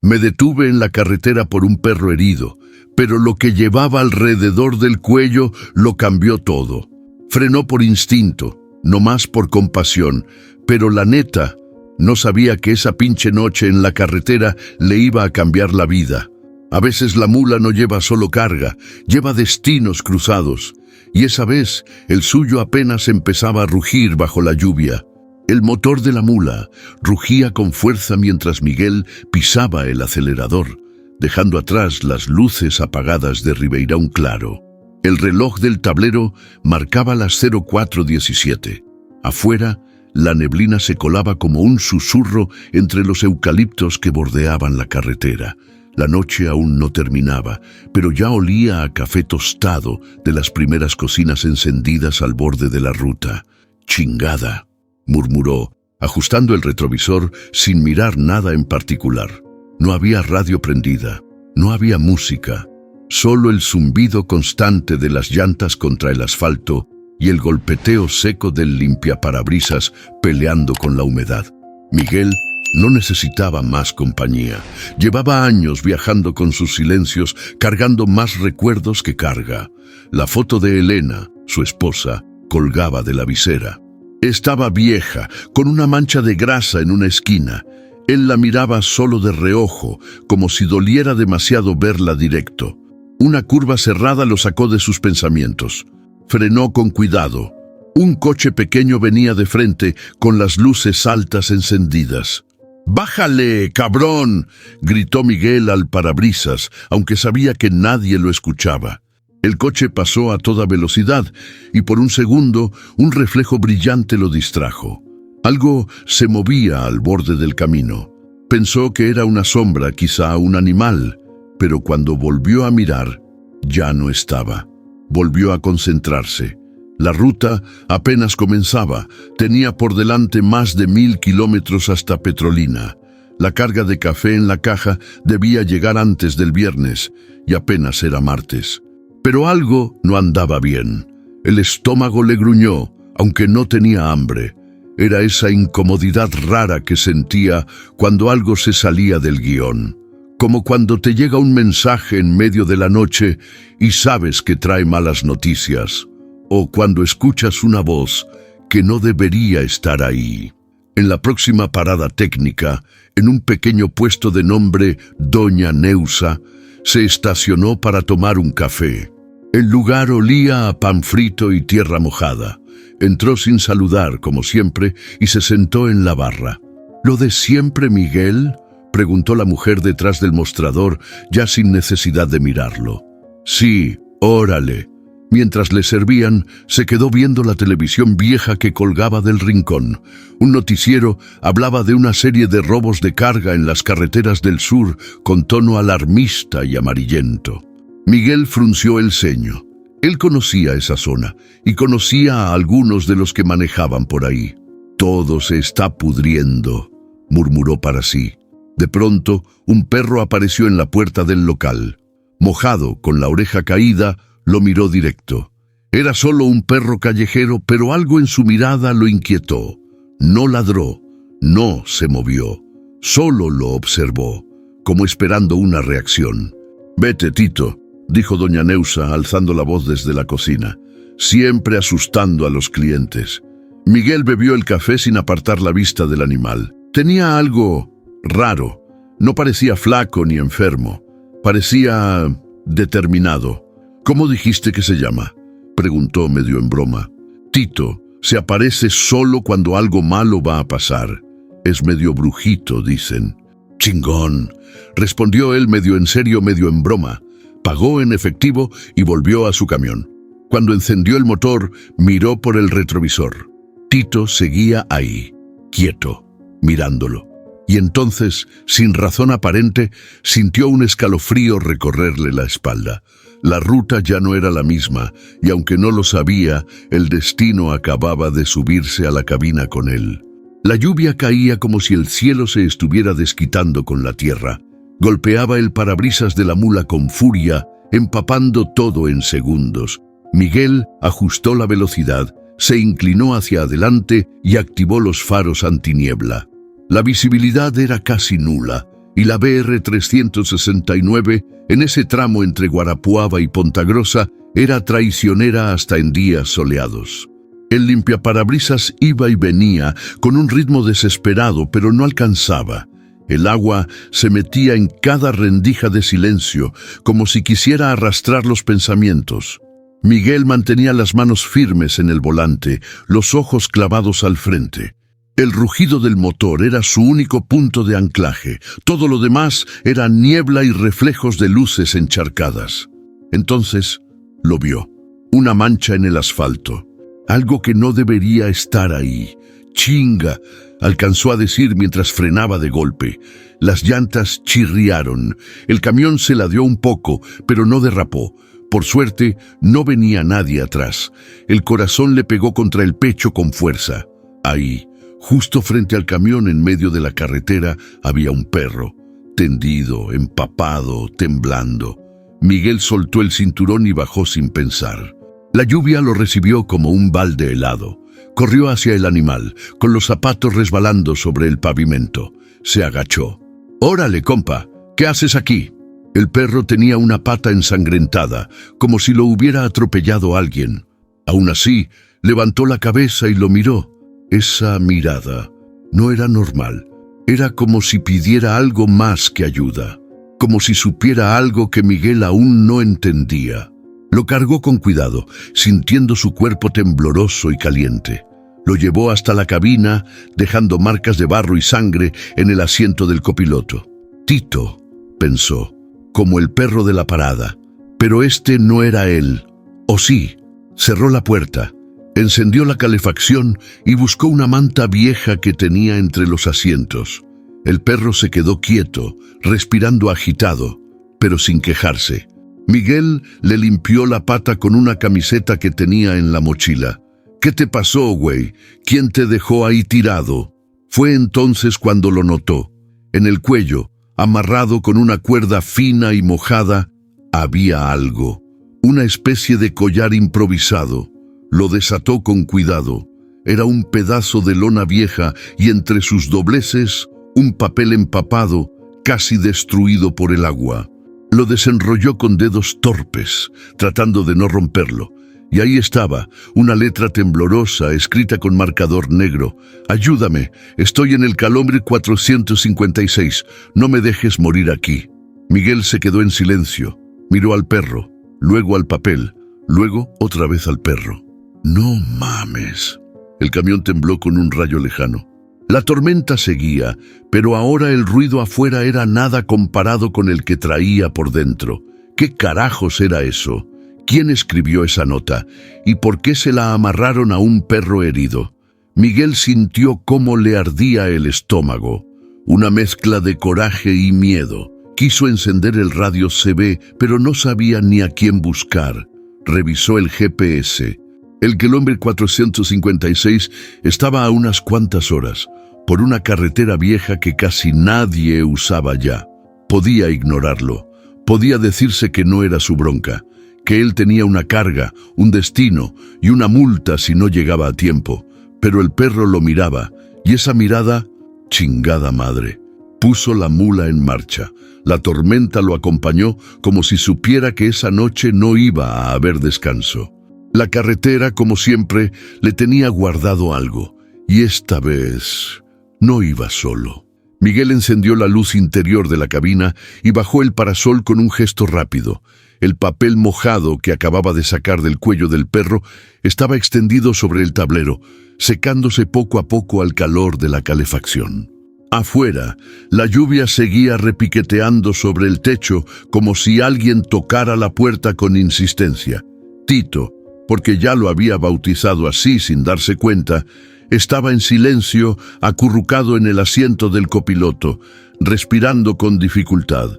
Me detuve en la carretera por un perro herido, pero lo que llevaba alrededor del cuello lo cambió todo. Frenó por instinto, no más por compasión, pero la neta, no sabía que esa pinche noche en la carretera le iba a cambiar la vida. A veces la mula no lleva solo carga, lleva destinos cruzados, y esa vez el suyo apenas empezaba a rugir bajo la lluvia. El motor de la mula rugía con fuerza mientras Miguel pisaba el acelerador, dejando atrás las luces apagadas de Ribeirão Claro. El reloj del tablero marcaba las 04:17. Afuera, la neblina se colaba como un susurro entre los eucaliptos que bordeaban la carretera. La noche aún no terminaba, pero ya olía a café tostado de las primeras cocinas encendidas al borde de la ruta. «Chingada», murmuró, ajustando el retrovisor sin mirar nada en particular. No había radio prendida, no había música, solo el zumbido constante de las llantas contra el asfalto y el golpeteo seco del limpiaparabrisas peleando con la humedad. Miguel no necesitaba más compañía. Llevaba años viajando con sus silencios, cargando más recuerdos que carga. La foto de Elena, su esposa, colgaba de la visera. Estaba vieja, con una mancha de grasa en una esquina. Él la miraba solo de reojo, como si doliera demasiado verla directo. Una curva cerrada lo sacó de sus pensamientos. Frenó con cuidado. Un coche pequeño venía de frente, con las luces altas encendidas. «¡Bájale, cabrón!», gritó Miguel al parabrisas, aunque sabía que nadie lo escuchaba. El coche pasó a toda velocidad, y por un segundo, un reflejo brillante lo distrajo. Algo se movía al borde del camino. Pensó que era una sombra, quizá un animal, pero cuando volvió a mirar, ya no estaba. Volvió a concentrarse. La ruta apenas comenzaba. Tenía por delante más de 1000 kilómetros hasta Petrolina. La carga de café en la caja debía llegar antes del viernes, y apenas era martes. Pero algo no andaba bien. El estómago le gruñó, aunque no tenía hambre. Era esa incomodidad rara que sentía cuando algo se salía del guión. Como cuando te llega un mensaje en medio de la noche y sabes que trae malas noticias, o cuando escuchas una voz que no debería estar ahí. En la próxima parada técnica, en un pequeño puesto de nombre Doña Neusa, se estacionó para tomar un café. El lugar olía a pan frito y tierra mojada. Entró sin saludar, como siempre, y se sentó en la barra. «¿Lo de siempre, Miguel?», preguntó la mujer detrás del mostrador, ya sin necesidad de mirarlo. «Sí, órale». Mientras le servían, se quedó viendo la televisión vieja que colgaba del rincón. Un noticiero hablaba de una serie de robos de carga en las carreteras del sur con tono alarmista y amarillento. Miguel frunció el ceño. Él conocía esa zona y conocía a algunos de los que manejaban por ahí. «Todo se está pudriendo», murmuró para sí. De pronto, un perro apareció en la puerta del local. Mojado, con la oreja caída, lo miró directo. Era solo un perro callejero, pero algo en su mirada lo inquietó. No ladró, no se movió, solo lo observó, como esperando una reacción. «Vete, Tito», dijo doña Neusa, alzando la voz desde la cocina, siempre asustando a los clientes. Miguel bebió el café sin apartar la vista del animal. Tenía algo raro. No parecía flaco ni enfermo. Parecía determinado. «¿Cómo dijiste que se llama?», preguntó medio en broma. «Tito. Se aparece solo cuando algo malo va a pasar. Es medio brujito, dicen». «Chingón», respondió él medio en serio, medio en broma. Pagó en efectivo y volvió a su camión. Cuando encendió el motor, miró por el retrovisor. Tito seguía ahí, quieto, mirándolo. Y entonces, sin razón aparente, sintió un escalofrío recorrerle la espalda. La ruta ya no era la misma, y aunque no lo sabía, el destino acababa de subirse a la cabina con él. La lluvia caía como si el cielo se estuviera desquitando con la tierra. Golpeaba el parabrisas de la mula con furia, empapando todo en segundos. Miguel ajustó la velocidad, se inclinó hacia adelante y activó los faros antiniebla. La visibilidad era casi nula, y la BR 369, en ese tramo entre Guarapuava y Pontagrosa, era traicionera hasta en días soleados. El limpiaparabrisas iba y venía con un ritmo desesperado, pero no alcanzaba. El agua se metía en cada rendija de silencio, como si quisiera arrastrar los pensamientos. Miguel mantenía las manos firmes en el volante, los ojos clavados al frente. El rugido del motor era su único punto de anclaje. Todo lo demás era niebla y reflejos de luces encharcadas. Entonces lo vio. Una mancha en el asfalto. Algo que no debería estar ahí. «Chinga», alcanzó a decir mientras frenaba de golpe. Las llantas chirriaron. El camión se ladeó un poco, pero no derrapó. Por suerte, no venía nadie atrás. El corazón le pegó contra el pecho con fuerza. Ahí, justo frente al camión en medio de la carretera, había un perro, tendido, empapado, temblando. Miguel soltó el cinturón y bajó sin pensar. La lluvia lo recibió como un balde helado. Corrió hacia el animal, con los zapatos resbalando sobre el pavimento. Se agachó. «Órale, compa, ¿qué haces aquí?» El perro tenía una pata ensangrentada, como si lo hubiera atropellado alguien. Aún así, levantó la cabeza y lo miró. Esa mirada no era normal. Era como si pidiera algo más que ayuda, como si supiera algo que Miguel aún no entendía. Lo cargó con cuidado, sintiendo su cuerpo tembloroso y caliente. Lo llevó hasta la cabina, dejando marcas de barro y sangre en el asiento del copiloto. «Tito», pensó, como el perro de la parada. Pero este no era él. ¿O sí? Cerró la puerta, encendió la calefacción y buscó una manta vieja que tenía entre los asientos. El perro se quedó quieto, respirando agitado, pero sin quejarse. Miguel le limpió la pata con una camiseta que tenía en la mochila. «¿Qué te pasó, güey? ¿Quién te dejó ahí tirado?» Fue entonces cuando lo notó. En el cuello, amarrado con una cuerda fina y mojada, había algo. Una especie de collar improvisado. Lo desató con cuidado. Era un pedazo de lona vieja y entre sus dobleces, un papel empapado, casi destruido por el agua. Lo desenrolló con dedos torpes, tratando de no romperlo. Y ahí estaba, una letra temblorosa escrita con marcador negro. «Ayúdame, estoy en el kilómetro 456, no me dejes morir aquí». Miguel se quedó en silencio, miró al perro, luego al papel, luego otra vez al perro. «No mames». El camión tembló con un rayo lejano. La tormenta seguía, pero ahora el ruido afuera era nada comparado con el que traía por dentro. ¿Qué carajos era eso? ¿Quién escribió esa nota? ¿Y por qué se la amarraron a un perro herido? Miguel sintió cómo le ardía el estómago. Una mezcla de coraje y miedo. Quiso encender el radio CB, pero no sabía ni a quién buscar. Revisó el GPS. El kilómetro 456 estaba a unas cuantas horas, por una carretera vieja que casi nadie usaba ya. Podía ignorarlo. Podía decirse que no era su bronca, que él tenía una carga, un destino y una multa si no llegaba a tiempo. Pero el perro lo miraba, y esa mirada, chingada madre, puso la mula en marcha. La tormenta lo acompañó como si supiera que esa noche no iba a haber descanso. La carretera, como siempre, le tenía guardado algo, y esta vez no iba solo. Miguel encendió la luz interior de la cabina y bajó el parasol con un gesto rápido. El papel mojado que acababa de sacar del cuello del perro estaba extendido sobre el tablero, secándose poco a poco al calor de la calefacción. Afuera, la lluvia seguía repiqueteando sobre el techo como si alguien tocara la puerta con insistencia. Tito, porque ya lo había bautizado así sin darse cuenta, estaba en silencio, acurrucado en el asiento del copiloto, respirando con dificultad.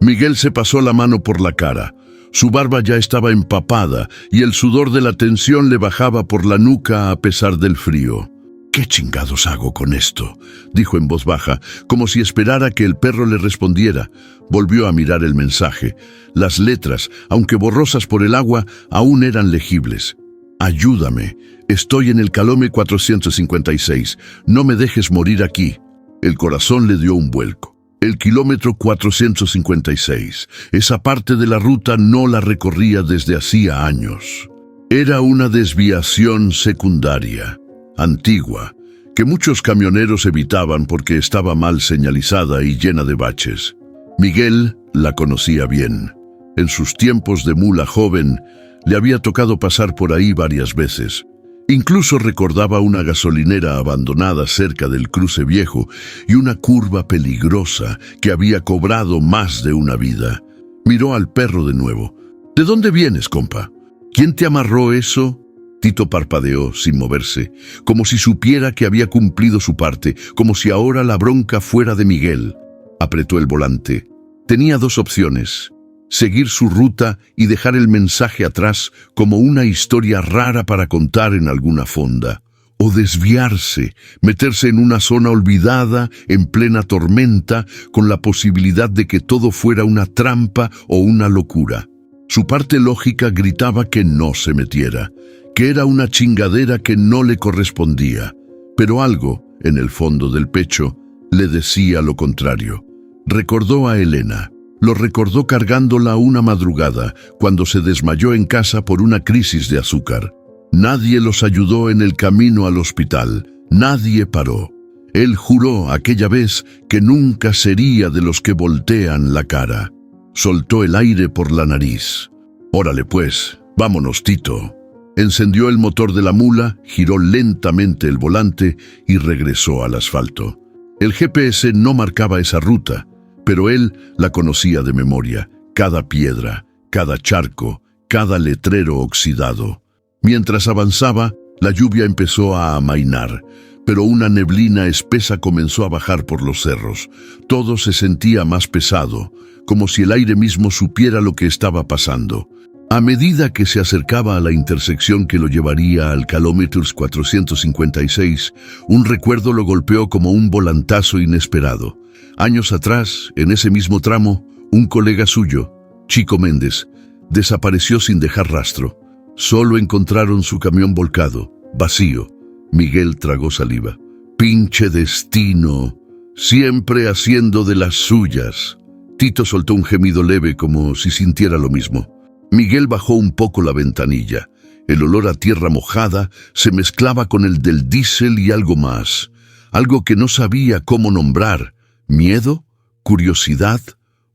Miguel se pasó la mano por la cara. Su barba ya estaba empapada y el sudor de la tensión le bajaba por la nuca a pesar del frío. «¿Qué chingados hago con esto?», dijo en voz baja, como si esperara que el perro le respondiera. Volvió a mirar el mensaje. Las letras, aunque borrosas por el agua, aún eran legibles. «Ayúdame, estoy en el kilómetro 456, no me dejes morir aquí». El corazón le dio un vuelco. El kilómetro 456. Esa parte de la ruta no la recorría desde hacía años. Era una desviación secundaria, antigua, que muchos camioneros evitaban porque estaba mal señalizada y llena de baches. Miguel la conocía bien. En sus tiempos de mula joven, le había tocado pasar por ahí varias veces. Incluso recordaba una gasolinera abandonada cerca del cruce viejo y una curva peligrosa que había cobrado más de una vida. Miró al perro de nuevo. ¿De dónde vienes, compa? ¿Quién te amarró eso? Tito parpadeó sin moverse, como si supiera que había cumplido su parte, como si ahora la bronca fuera de Miguel. Apretó el volante. Tenía dos opciones: seguir su ruta y dejar el mensaje atrás como una historia rara para contar en alguna fonda, o desviarse, meterse en una zona olvidada, en plena tormenta, con la posibilidad de que todo fuera una trampa o una locura. Su parte lógica gritaba que no se metiera, que era una chingadera que no le correspondía, pero algo, en el fondo del pecho, le decía lo contrario. Recordó a Elena. Lo recordó cargándola una madrugada, cuando se desmayó en casa por una crisis de azúcar. Nadie los ayudó en el camino al hospital. Nadie paró. Él juró aquella vez que nunca sería de los que voltean la cara. Soltó el aire por la nariz. «Órale pues, vámonos, Tito». Encendió el motor de la mula, giró lentamente el volante y regresó al asfalto. El GPS no marcaba esa ruta, pero él la conocía de memoria, cada piedra, cada charco, cada letrero oxidado. Mientras avanzaba, la lluvia empezó a amainar, pero una neblina espesa comenzó a bajar por los cerros. Todo se sentía más pesado, como si el aire mismo supiera lo que estaba pasando. A medida que se acercaba a la intersección que lo llevaría al kilómetro 456, un recuerdo lo golpeó como un volantazo inesperado. Años atrás, en ese mismo tramo, un colega suyo, Chico Méndez, desapareció sin dejar rastro. Solo encontraron su camión volcado, vacío. Miguel tragó saliva. «Pinche destino, siempre haciendo de las suyas». Tito soltó un gemido leve como si sintiera lo mismo. Miguel bajó un poco la ventanilla. El olor a tierra mojada se mezclaba con el del diésel y algo más. Algo que no sabía cómo nombrar. ¿Miedo? ¿Curiosidad?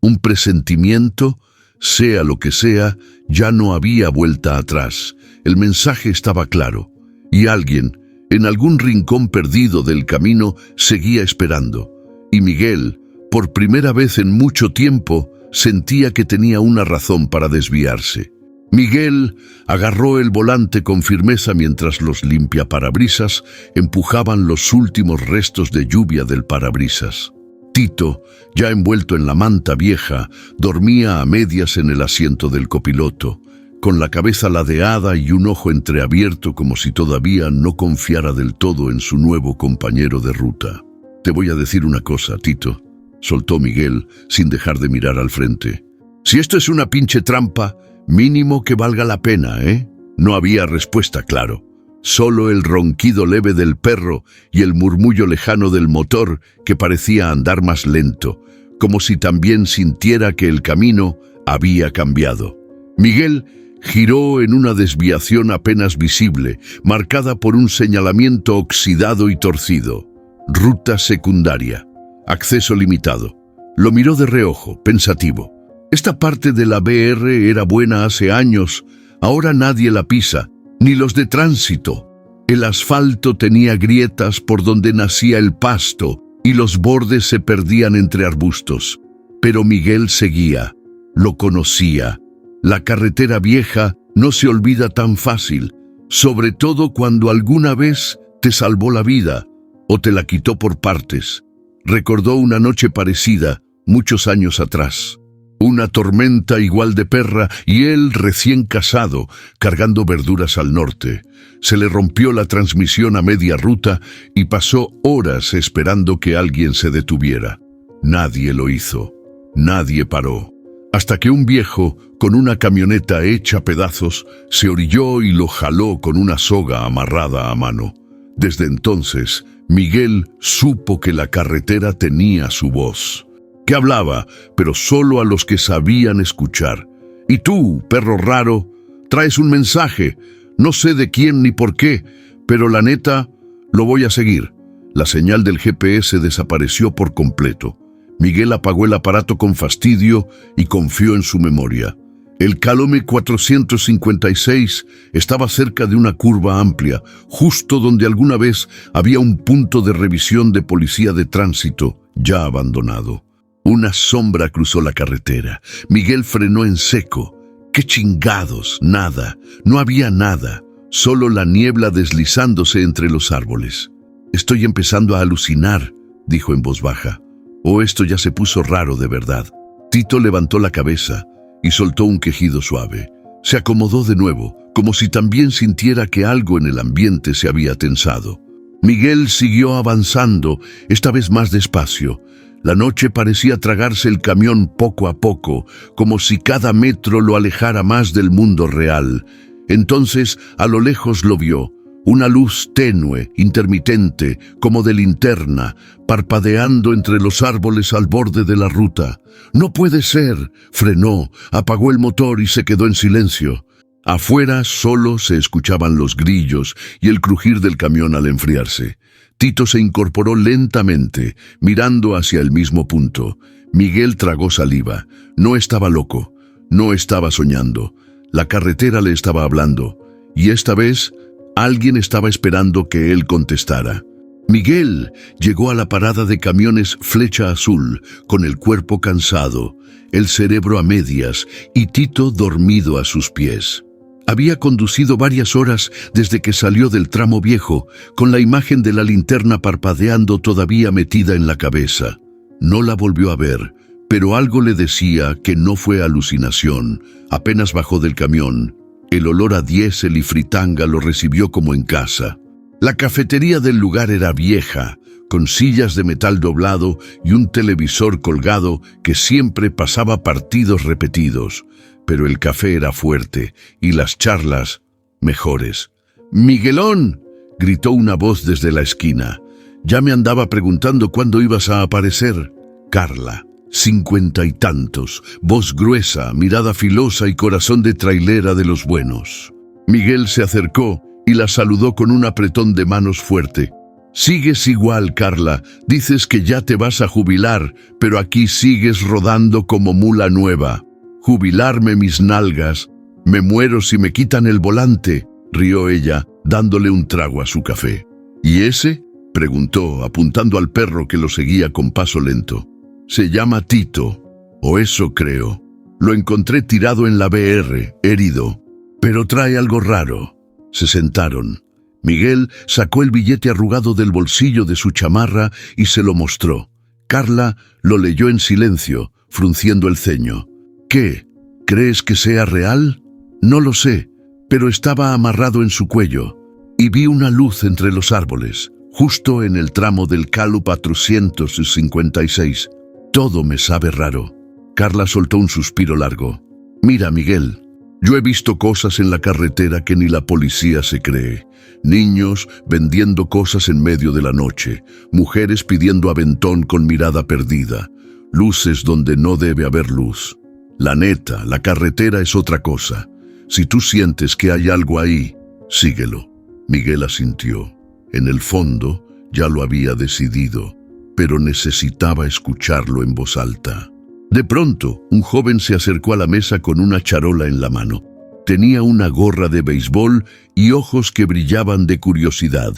¿Un presentimiento? Sea lo que sea, ya no había vuelta atrás. El mensaje estaba claro. Y alguien, en algún rincón perdido del camino, seguía esperando. Y Miguel, por primera vez en mucho tiempo, sentía que tenía una razón para desviarse. Miguel agarró el volante con firmeza mientras los limpiaparabrisas empujaban los últimos restos de lluvia del parabrisas. Tito, ya envuelto en la manta vieja, dormía a medias en el asiento del copiloto, con la cabeza ladeada y un ojo entreabierto como si todavía no confiara del todo en su nuevo compañero de ruta. «Te voy a decir una cosa, Tito», soltó Miguel sin dejar de mirar al frente. «Si esto es una pinche trampa, mínimo que valga la pena, ¿eh?» No había respuesta, claro. Solo el ronquido leve del perro y el murmullo lejano del motor que parecía andar más lento, como si también sintiera que el camino había cambiado. Miguel giró en una desviación apenas visible, marcada por un señalamiento oxidado y torcido. Ruta secundaria. Acceso limitado. Lo miró de reojo, pensativo. Esta parte de la BR era buena hace años, ahora nadie la pisa, ni los de tránsito. El asfalto tenía grietas por donde nacía el pasto y los bordes se perdían entre arbustos. Pero Miguel seguía, lo conocía. La carretera vieja no se olvida tan fácil, sobre todo cuando alguna vez te salvó la vida o te la quitó por partes. Recordó una noche parecida, muchos años atrás. Una tormenta igual de perra y él recién casado, cargando verduras al norte. Se le rompió la transmisión a media ruta y pasó horas esperando que alguien se detuviera. Nadie lo hizo. Nadie paró. Hasta que un viejo, con una camioneta hecha pedazos, se orilló y lo jaló con una soga amarrada a mano. Desde entonces, Miguel supo que la carretera tenía su voz. que hablaba, pero solo a los que sabían escuchar. Y tú, perro raro, traes un mensaje. No sé de quién ni por qué, pero la neta, lo voy a seguir. La señal del GPS desapareció por completo. Miguel apagó el aparato con fastidio y confió en su memoria. El Calumet 456 estaba cerca de una curva amplia, justo donde alguna vez había un punto de revisión de policía de tránsito, ya abandonado. Una sombra cruzó la carretera. Miguel frenó en seco. ¡Qué chingados! Nada. No había nada. Solo la niebla deslizándose entre los árboles. «Estoy empezando a alucinar», dijo en voz baja. «O esto ya se puso raro de verdad». Tito levantó la cabeza y soltó un quejido suave. Se acomodó de nuevo, como si también sintiera que algo en el ambiente se había tensado. Miguel siguió avanzando, esta vez más despacio. La noche parecía tragarse el camión poco a poco, como si cada metro lo alejara más del mundo real. Entonces, a lo lejos lo vio, una luz tenue, intermitente, como de linterna, parpadeando entre los árboles al borde de la ruta. «No puede ser», frenó, apagó el motor y se quedó en silencio. Afuera solo se escuchaban los grillos y el crujir del camión al enfriarse. Tito se incorporó lentamente, mirando hacia el mismo punto. Miguel tragó saliva. No estaba loco, no estaba soñando. La carretera le estaba hablando, y esta vez alguien estaba esperando que él contestara. Miguel llegó a la parada de camiones Flecha Azul, con el cuerpo cansado, el cerebro a medias y Tito dormido a sus pies. Había conducido varias horas desde que salió del tramo viejo, con la imagen de la linterna parpadeando todavía metida en la cabeza. No la volvió a ver, pero algo le decía que no fue alucinación. Apenas bajó del camión, el olor a diésel y fritanga lo recibió como en casa. La cafetería del lugar era vieja, con sillas de metal doblado y un televisor colgado que siempre pasaba partidos repetidos. Pero el café era fuerte y las charlas mejores. «¡Miguelón!», gritó una voz desde la esquina. «Ya me andaba preguntando cuándo ibas a aparecer». Carla, 50 y tantos, voz gruesa, mirada filosa y corazón de trailera de los buenos. Miguel se acercó y la saludó con un apretón de manos fuerte. «Sigues igual, Carla. Dices que ya te vas a jubilar, pero aquí sigues rodando como mula nueva». «Jubilarme mis nalgas. Me muero si me quitan el volante», rió ella, dándole un trago a su café. «¿Y ese?», preguntó, apuntando al perro que lo seguía con paso lento. «Se llama Tito, o eso creo. Lo encontré tirado en la BR, herido, pero trae algo raro». Se sentaron. Miguel sacó el billete arrugado del bolsillo de su chamarra y se lo mostró. Carla lo leyó en silencio, frunciendo el ceño. «¿Qué? ¿Crees que sea real?». «No lo sé, pero estaba amarrado en su cuello y vi una luz entre los árboles, justo en el tramo del Calumet 456. Todo me sabe raro». Carla soltó un suspiro largo. «Mira, Miguel, yo he visto cosas en la carretera que ni la policía se cree. Niños vendiendo cosas en medio de la noche, mujeres pidiendo aventón con mirada perdida, luces donde no debe haber luz. La neta, la carretera es otra cosa. Si tú sientes que hay algo ahí, síguelo». Miguel asintió. En el fondo, ya lo había decidido, pero necesitaba escucharlo en voz alta. De pronto, un joven se acercó a la mesa con una charola en la mano. Tenía una gorra de béisbol y ojos que brillaban de curiosidad.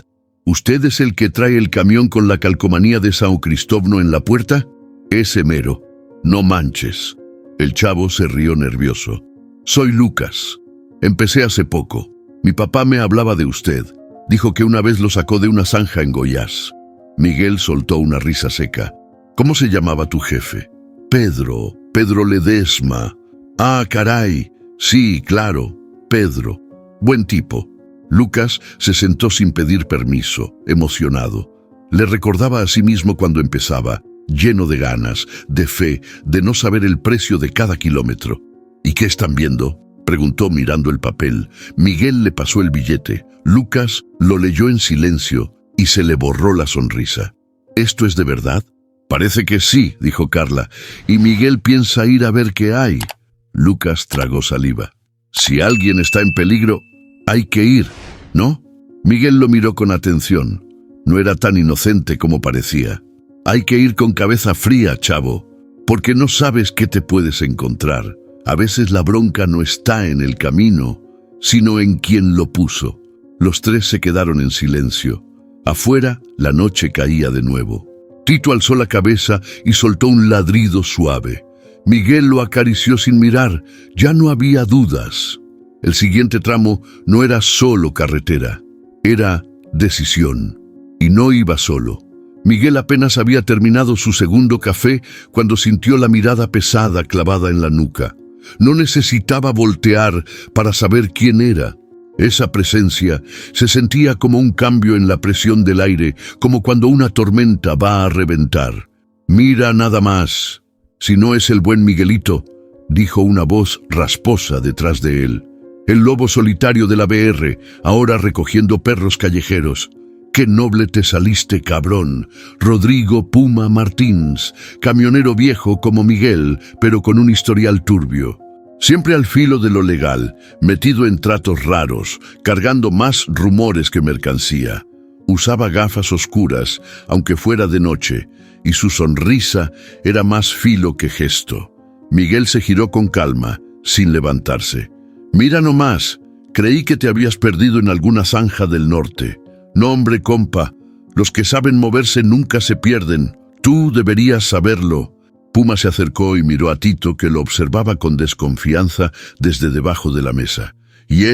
«¿Usted es el que trae el camión con la calcomanía de San Cristóbal en la puerta?». «Ese mero». «No manches». El chavo se rió nervioso. «Soy Lucas. Empecé hace poco. Mi papá me hablaba de usted. Dijo que una vez lo sacó de una zanja en Goiás». Miguel soltó una risa seca. «¿Cómo se llamaba tu jefe?». «Pedro Ledesma». «Ah, caray. Sí, claro. Pedro. Buen tipo». Lucas se sentó sin pedir permiso, emocionado. Le recordaba a sí mismo cuando empezaba, lleno de ganas, de fe, de no saber el precio de cada kilómetro. «¿Y qué están viendo?», preguntó mirando el papel. Miguel le pasó el billete. Lucas lo leyó en silencio y se le borró la sonrisa. «¿Esto es de verdad?». Parece que sí, dijo Carla, y Miguel piensa ir a ver qué hay. Lucas tragó saliva. Si alguien está en peligro, hay que ir, ¿no? Miguel lo miró con atención. No era tan inocente como parecía. Hay que ir con cabeza fría, chavo, porque no sabes qué te puedes encontrar. A veces la bronca no está en el camino, sino en quien lo puso. Los tres se quedaron en silencio. Afuera, la noche caía de nuevo. Tito alzó la cabeza y soltó un ladrido suave. Miguel lo acarició sin mirar. Ya no había dudas. El siguiente tramo no era solo carretera, era decisión. Y no iba solo. Miguel apenas había terminado su segundo café cuando sintió la mirada pesada clavada en la nuca. No necesitaba voltear para saber quién era. Esa presencia se sentía como un cambio en la presión del aire, como cuando una tormenta va a reventar. «Mira nada más. Si no es el buen Miguelito», dijo una voz rasposa detrás de él. El lobo solitario de la BR, ahora recogiendo perros callejeros. «Qué noble te saliste, cabrón. Rodrigo Puma Martins, camionero viejo como Miguel, pero con un historial turbio. Siempre al filo de lo legal, metido en tratos raros, cargando más rumores que mercancía. Usaba gafas oscuras, aunque fuera de noche, y su sonrisa era más filo que gesto». Miguel se giró con calma, sin levantarse. «Mira nomás, creí que te habías perdido en alguna zanja del norte. No, hombre, compa, los que saben moverse nunca se pierden. Tú deberías saberlo». Puma se acercó y miró a Tito, que lo observaba con desconfianza desde debajo de la mesa. «¿Y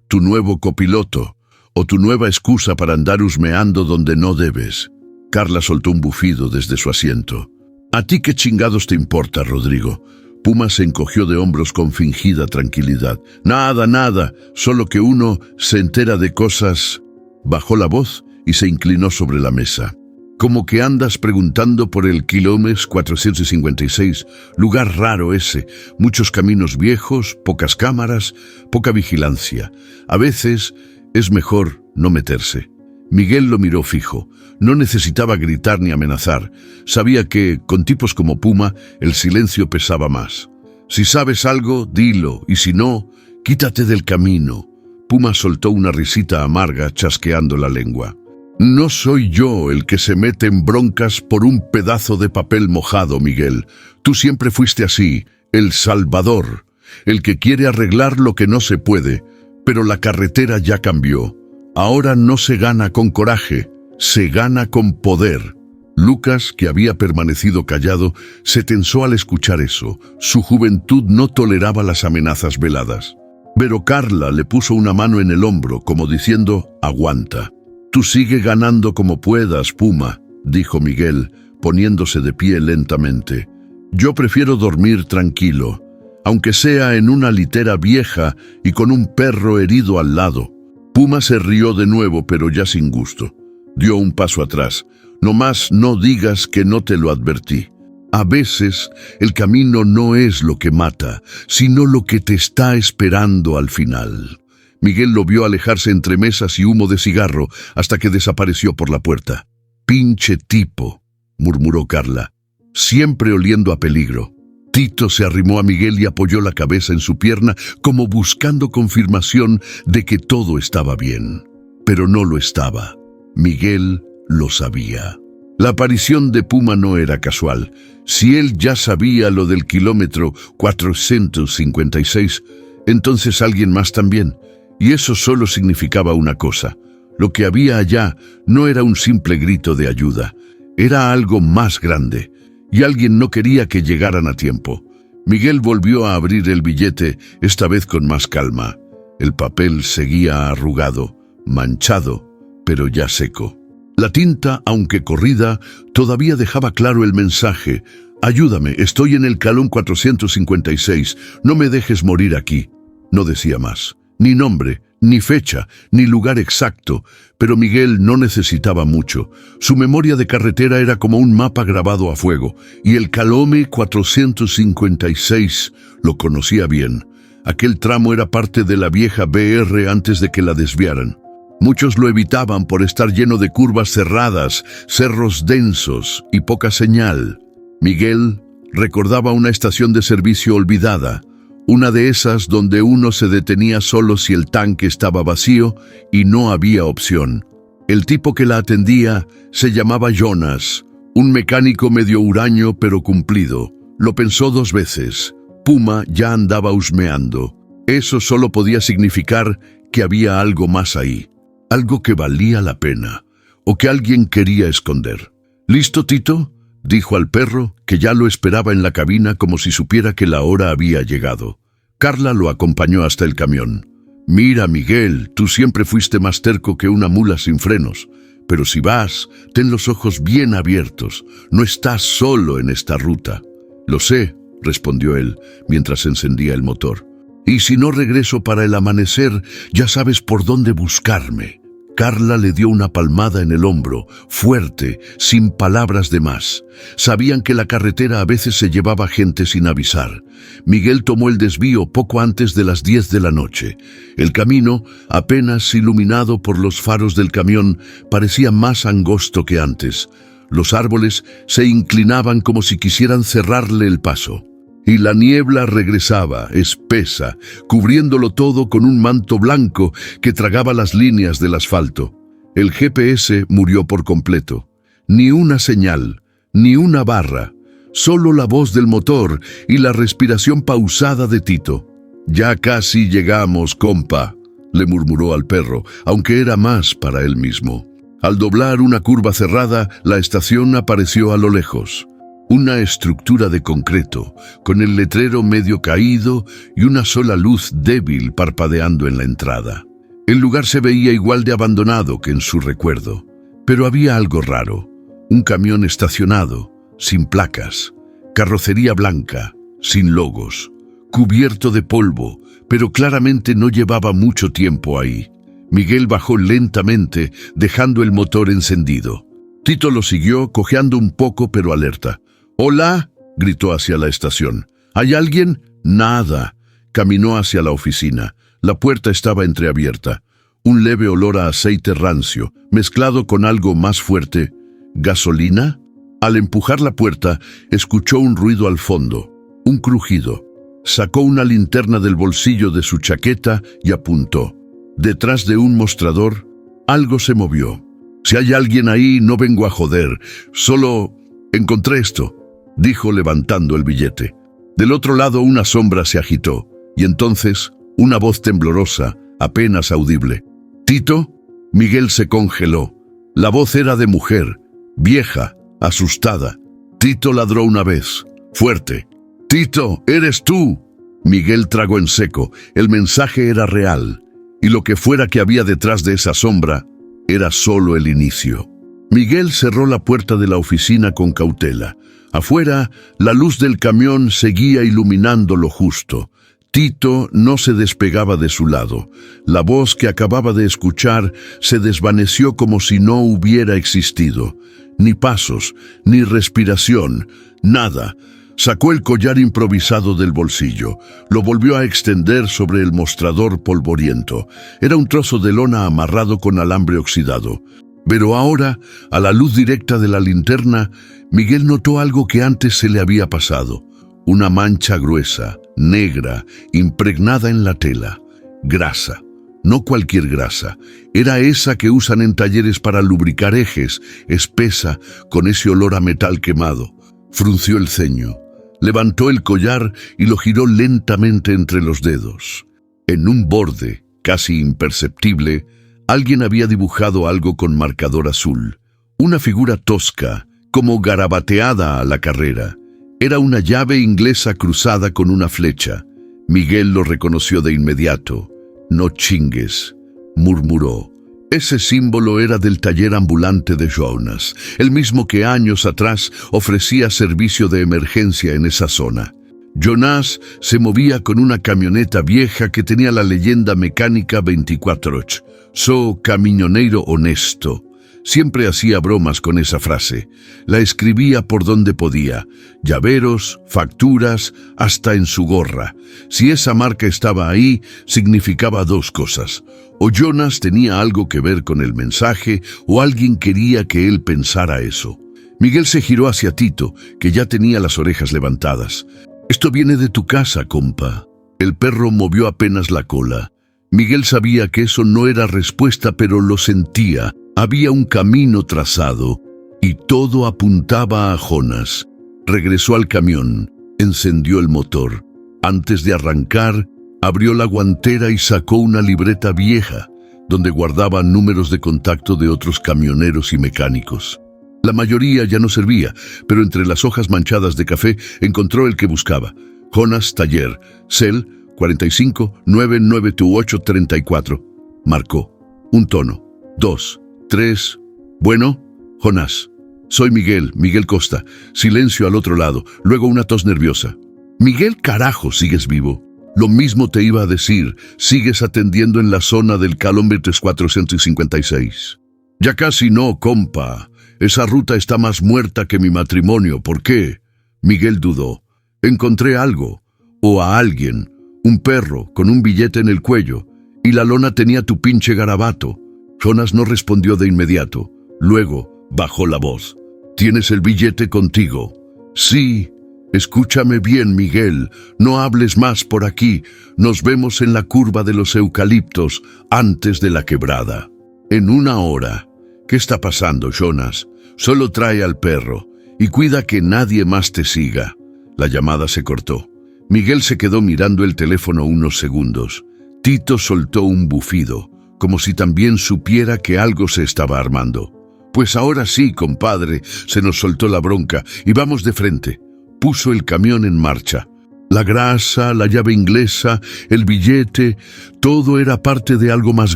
tu nuevo copiloto, o tu nueva excusa para andar husmeando donde no debes?» Carla soltó un bufido desde su asiento. «¿A ti qué chingados te importa, Rodrigo?» Puma se encogió de hombros con fingida tranquilidad. Nada, solo que uno se entera de cosas». Bajó la voz y se inclinó sobre la mesa. «Como que andas preguntando por el kilómetro 456, lugar raro ese, muchos caminos viejos, pocas cámaras, poca vigilancia. A veces es mejor no meterse». Miguel lo miró fijo. No necesitaba gritar ni amenazar. Sabía que, con tipos como Puma, el silencio pesaba más. «Si sabes algo, dilo, y si no, quítate del camino». Puma soltó una risita amarga, chasqueando la lengua. «No soy yo el que se mete en broncas por un pedazo de papel mojado, Miguel. Tú siempre fuiste así, el salvador, el que quiere arreglar lo que no se puede. Pero la carretera ya cambió. Ahora no se gana con coraje, se gana con poder». Lucas, que había permanecido callado, se tensó al escuchar eso. Su juventud no toleraba las amenazas veladas. Pero Carla le puso una mano en el hombro, como diciendo, «Aguanta». «Tú sigue ganando como puedas, Puma», dijo Miguel, poniéndose de pie lentamente. «Yo prefiero dormir tranquilo, aunque sea en una litera vieja y con un perro herido al lado». Puma se rió de nuevo, pero ya sin gusto. Dio un paso atrás. «Nomás no digas que no te lo advertí. A veces el camino no es lo que mata, sino lo que te está esperando al final». Miguel lo vio alejarse entre mesas y humo de cigarro hasta que desapareció por la puerta. «Pinche tipo», murmuró Carla, «siempre oliendo a peligro». Tito se arrimó a Miguel y apoyó la cabeza en su pierna como buscando confirmación de que todo estaba bien. Pero no lo estaba. Miguel lo sabía. La aparición de Puma no era casual. Si él ya sabía lo del kilómetro 456, entonces alguien más también. Y eso solo significaba una cosa. Lo que había allá no era un simple grito de ayuda. Era algo más grande. Y alguien no quería que llegaran a tiempo. Miguel volvió a abrir el billete, esta vez con más calma. El papel seguía arrugado, manchado, pero ya seco. La tinta, aunque corrida, todavía dejaba claro el mensaje. «Ayúdame, estoy en el calón 456, no me dejes morir aquí». No decía más. Ni nombre, ni fecha, ni lugar exacto, pero Miguel no necesitaba mucho. Su memoria de carretera era como un mapa grabado a fuego, y el Calome 456 lo conocía bien. Aquel tramo era parte de la vieja BR antes de que la desviaran. Muchos lo evitaban por estar lleno de curvas cerradas, cerros densos y poca señal. Miguel recordaba una estación de servicio olvidada, una de esas donde uno se detenía solo si el tanque estaba vacío y no había opción. El tipo que la atendía se llamaba Jonas, un mecánico medio huraño pero cumplido. Lo pensó 2 veces. Puma ya andaba husmeando. Eso solo podía significar que había algo más ahí, algo que valía la pena, o que alguien quería esconder. ¿Listo, Tito?, dijo al perro, que ya lo esperaba en la cabina como si supiera que la hora había llegado. Carla lo acompañó hasta el camión. «Mira, Miguel, tú siempre fuiste más terco que una mula sin frenos. Pero si vas, ten los ojos bien abiertos. No estás solo en esta ruta». «Lo sé», respondió él, mientras encendía el motor. «Y si no regreso para el amanecer, ya sabes por dónde buscarme». Carla le dio una palmada en el hombro, fuerte, sin palabras de más. Sabían que la carretera a veces se llevaba gente sin avisar. Miguel tomó el desvío poco antes de las 10 de la noche. El camino, apenas iluminado por los faros del camión, parecía más angosto que antes. Los árboles se inclinaban como si quisieran cerrarle el paso. Y la niebla regresaba, espesa, cubriéndolo todo con un manto blanco que tragaba las líneas del asfalto. El GPS murió por completo. Ni una señal, ni una barra, solo la voz del motor y la respiración pausada de Tito. «Ya casi llegamos, compa», le murmuró al perro, aunque era más para él mismo. Al doblar una curva cerrada, la estación apareció a lo lejos. Una estructura de concreto, con el letrero medio caído y una sola luz débil parpadeando en la entrada. El lugar se veía igual de abandonado que en su recuerdo, pero había algo raro. Un camión estacionado, sin placas, carrocería blanca, sin logos, cubierto de polvo, pero claramente no llevaba mucho tiempo ahí. Miguel bajó lentamente, dejando el motor encendido. Tito lo siguió, cojeando un poco pero alerta. «¡Hola!», gritó hacia la estación. «¿Hay alguien?». «Nada». Caminó hacia la oficina. La puerta estaba entreabierta. Un leve olor a aceite rancio, mezclado con algo más fuerte. ¿Gasolina? Al empujar la puerta, escuchó un ruido al fondo, un crujido. Sacó una linterna del bolsillo de su chaqueta y apuntó. Detrás de un mostrador, algo se movió. «Si hay alguien ahí, no vengo a joder. Solo encontré esto», dijo levantando el billete. Del otro lado una sombra se agitó, y entonces una voz temblorosa, apenas audible. «¿Tito?». Miguel se congeló. La voz era de mujer, vieja, asustada. Tito ladró una vez, fuerte. «¡Tito, eres tú!». Miguel tragó en seco. El mensaje era real, y lo que fuera que había detrás de esa sombra era solo el inicio. Miguel cerró la puerta de la oficina con cautela. Afuera, la luz del camión seguía iluminando lo justo. Tito no se despegaba de su lado. La voz que acababa de escuchar se desvaneció como si no hubiera existido. Ni pasos, ni respiración, nada. Sacó el collar improvisado del bolsillo. Lo volvió a extender sobre el mostrador polvoriento. Era un trozo de lona amarrado con alambre oxidado. Pero ahora, a la luz directa de la linterna, Miguel notó algo que antes se le había pasado. Una mancha gruesa, negra, impregnada en la tela. Grasa. No cualquier grasa. Era esa que usan en talleres para lubricar ejes, espesa, con ese olor a metal quemado. Frunció el ceño. Levantó el collar y lo giró lentamente entre los dedos. En un borde, casi imperceptible, alguien había dibujado algo con marcador azul. Una figura tosca, como garabateada a la carrera. Era una llave inglesa cruzada con una flecha. Miguel lo reconoció de inmediato. «No chingues», murmuró. Ese símbolo era del taller ambulante de Jonas, el mismo que años atrás ofrecía servicio de emergencia en esa zona. Jonas se movía con una camioneta vieja que tenía la leyenda mecánica 24 horas. «So camioneiro honesto». Siempre hacía bromas con esa frase. La escribía por donde podía. Llaveros, facturas, hasta en su gorra. Si esa marca estaba ahí, significaba dos cosas. O Jonas tenía algo que ver con el mensaje, o alguien quería que él pensara eso. Miguel se giró hacia Tito, que ya tenía las orejas levantadas. «Esto viene de tu casa, compa». El perro movió apenas la cola. Miguel sabía que eso no era respuesta, pero lo sentía. Había un camino trazado y todo apuntaba a Jonas. Regresó al camión, encendió el motor. Antes de arrancar, abrió la guantera y sacó una libreta vieja, donde guardaba números de contacto de otros camioneros y mecánicos. La mayoría ya no servía, pero entre las hojas manchadas de café encontró el que buscaba. Jonas Taller, CEL 45 998 34. Marcó. Un tono. 2, 3. Bueno, Jonas. Soy Miguel Costa. Silencio al otro lado, luego una tos nerviosa. Miguel, carajo, ¿sigues vivo? Lo mismo te iba a decir, sigues atendiendo en la zona del kilómetro 456. Ya casi no, compa. Esa ruta está más muerta que mi matrimonio. ¿Por qué? Miguel dudó. Encontré algo, o a alguien, un perro con un billete en el cuello, y la lona tenía tu pinche garabato. Jonas no respondió de inmediato. Luego bajó la voz. ¿Tienes el billete contigo? Sí. Escúchame bien, Miguel. No hables más por aquí. Nos vemos en la curva de los eucaliptos, antes de la quebrada. En 1 hora. ¿Qué está pasando, Jonas? Solo trae al perro y cuida que nadie más te siga. La llamada se cortó. Miguel se quedó mirando el teléfono unos segundos. Tito soltó un bufido, como si también supiera que algo se estaba armando. Pues ahora sí, compadre, se nos soltó la bronca y vamos de frente. Puso el camión en marcha. La grasa, la llave inglesa, el billete, todo era parte de algo más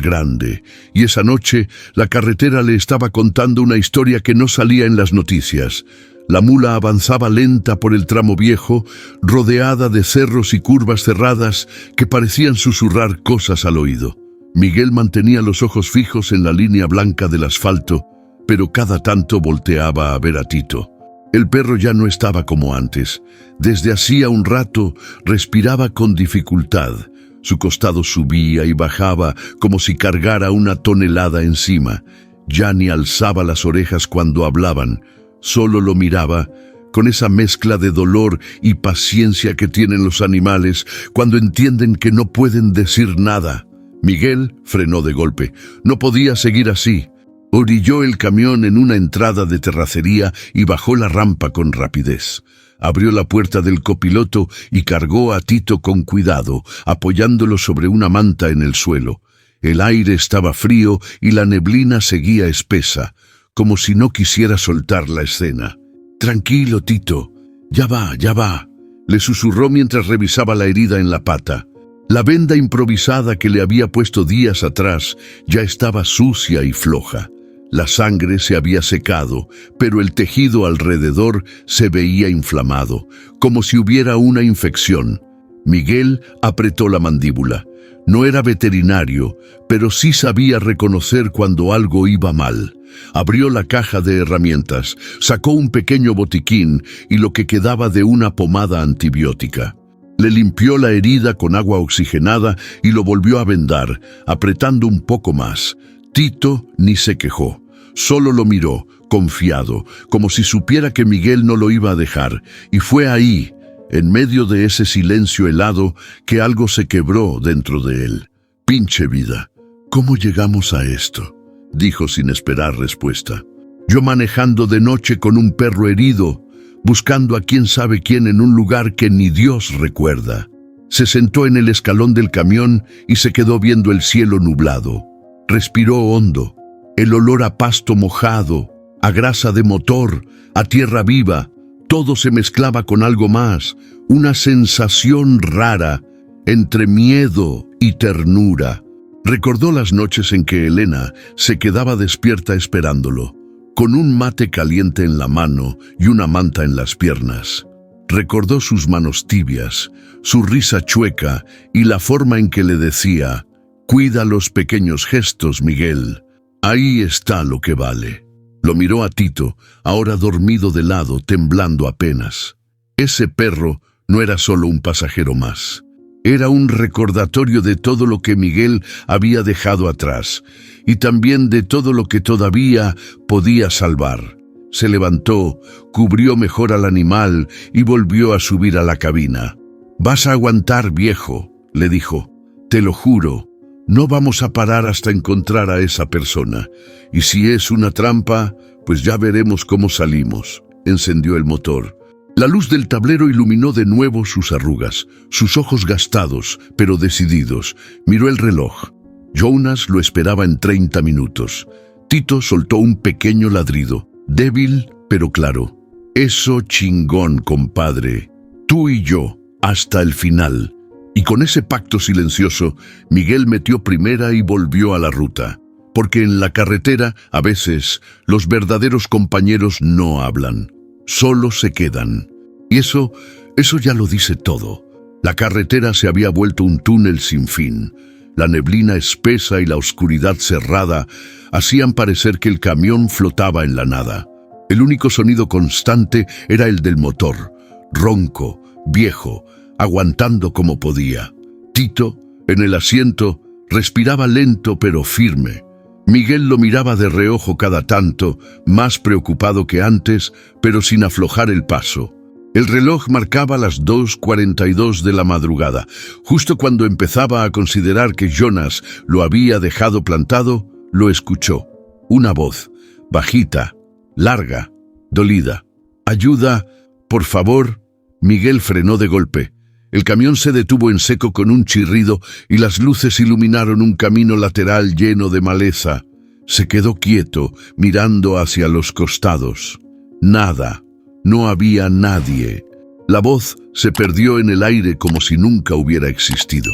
grande. Y esa noche la carretera le estaba contando una historia que no salía en las noticias. La mula avanzaba lenta por el tramo viejo, rodeada de cerros y curvas cerradas que parecían susurrar cosas al oído. Miguel mantenía los ojos fijos en la línea blanca del asfalto, pero cada tanto volteaba a ver a Tito. El perro ya no estaba como antes. Desde hacía un rato respiraba con dificultad. Su costado subía y bajaba como si cargara una tonelada encima. Ya ni alzaba las orejas cuando hablaban. Solo lo miraba con esa mezcla de dolor y paciencia que tienen los animales cuando entienden que no pueden decir nada. Miguel frenó de golpe. No podía seguir así. Orilló el camión en una entrada de terracería y bajó la rampa con rapidez. Abrió la puerta del copiloto y cargó a Tito con cuidado, apoyándolo sobre una manta en el suelo. El aire estaba frío y la neblina seguía espesa, como si no quisiera soltar la escena. «Tranquilo, Tito. Ya va», le susurró mientras revisaba la herida en la pata. La venda improvisada que le había puesto días atrás ya estaba sucia y floja. La sangre se había secado, pero el tejido alrededor se veía inflamado, como si hubiera una infección. Miguel apretó la mandíbula. No era veterinario, pero sí sabía reconocer cuando algo iba mal. Abrió la caja de herramientas, sacó un pequeño botiquín y lo que quedaba de una pomada antibiótica. Le limpió la herida con agua oxigenada y lo volvió a vendar, apretando un poco más. Tito ni se quejó. Solo lo miró, confiado, como si supiera que Miguel no lo iba a dejar, y fue ahí, en medio de ese silencio helado, que algo se quebró dentro de él. «Pinche vida, ¿cómo llegamos a esto?», dijo sin esperar respuesta. «Yo manejando de noche con un perro herido, buscando a quién sabe quién en un lugar que ni Dios recuerda». Se sentó en el escalón del camión y se quedó viendo el cielo nublado. Respiró hondo. El olor a pasto mojado, a grasa de motor, a tierra viva, todo se mezclaba con algo más, una sensación rara, entre miedo y ternura. Recordó las noches en que Elena se quedaba despierta esperándolo, con un mate caliente en la mano y una manta en las piernas. Recordó sus manos tibias, su risa chueca y la forma en que le decía: «Cuida los pequeños gestos, Miguel. Ahí está lo que vale». Lo miró a Tito, ahora dormido de lado, temblando apenas. Ese perro no era solo un pasajero más. Era un recordatorio de todo lo que Miguel había dejado atrás y también de todo lo que todavía podía salvar. Se levantó, cubrió mejor al animal y volvió a subir a la cabina. «Vas a aguantar, viejo», le dijo. «Te lo juro, no vamos a parar hasta encontrar a esa persona. Y si es una trampa, pues ya veremos cómo salimos». Encendió el motor. La luz del tablero iluminó de nuevo sus arrugas, sus ojos gastados, pero decididos. Miró el reloj. Jonas lo esperaba en 30 minutos. Tito soltó un pequeño ladrido, débil pero claro. «Eso chingón, compadre. Tú y yo, hasta el final». Y con ese pacto silencioso, Miguel metió primera y volvió a la ruta. Porque en la carretera, a veces, los verdaderos compañeros no hablan. Solo se quedan. Y eso ya lo dice todo. La carretera se había vuelto un túnel sin fin. La neblina espesa y la oscuridad cerrada hacían parecer que el camión flotaba en la nada. El único sonido constante era el del motor, ronco, viejo, aguantando como podía. Tito, en el asiento, respiraba lento pero firme. Miguel lo miraba de reojo cada tanto, más preocupado que antes, pero sin aflojar el paso. El reloj marcaba las 2:42 de la madrugada. Justo cuando empezaba a considerar que Jonas lo había dejado plantado, lo escuchó. Una voz, bajita, larga, dolida. «Ayuda, por favor». Miguel frenó de golpe. El camión se detuvo en seco con un chirrido y las luces iluminaron un camino lateral lleno de maleza. Se quedó quieto, mirando hacia los costados. Nada. No había nadie. La voz se perdió en el aire como si nunca hubiera existido.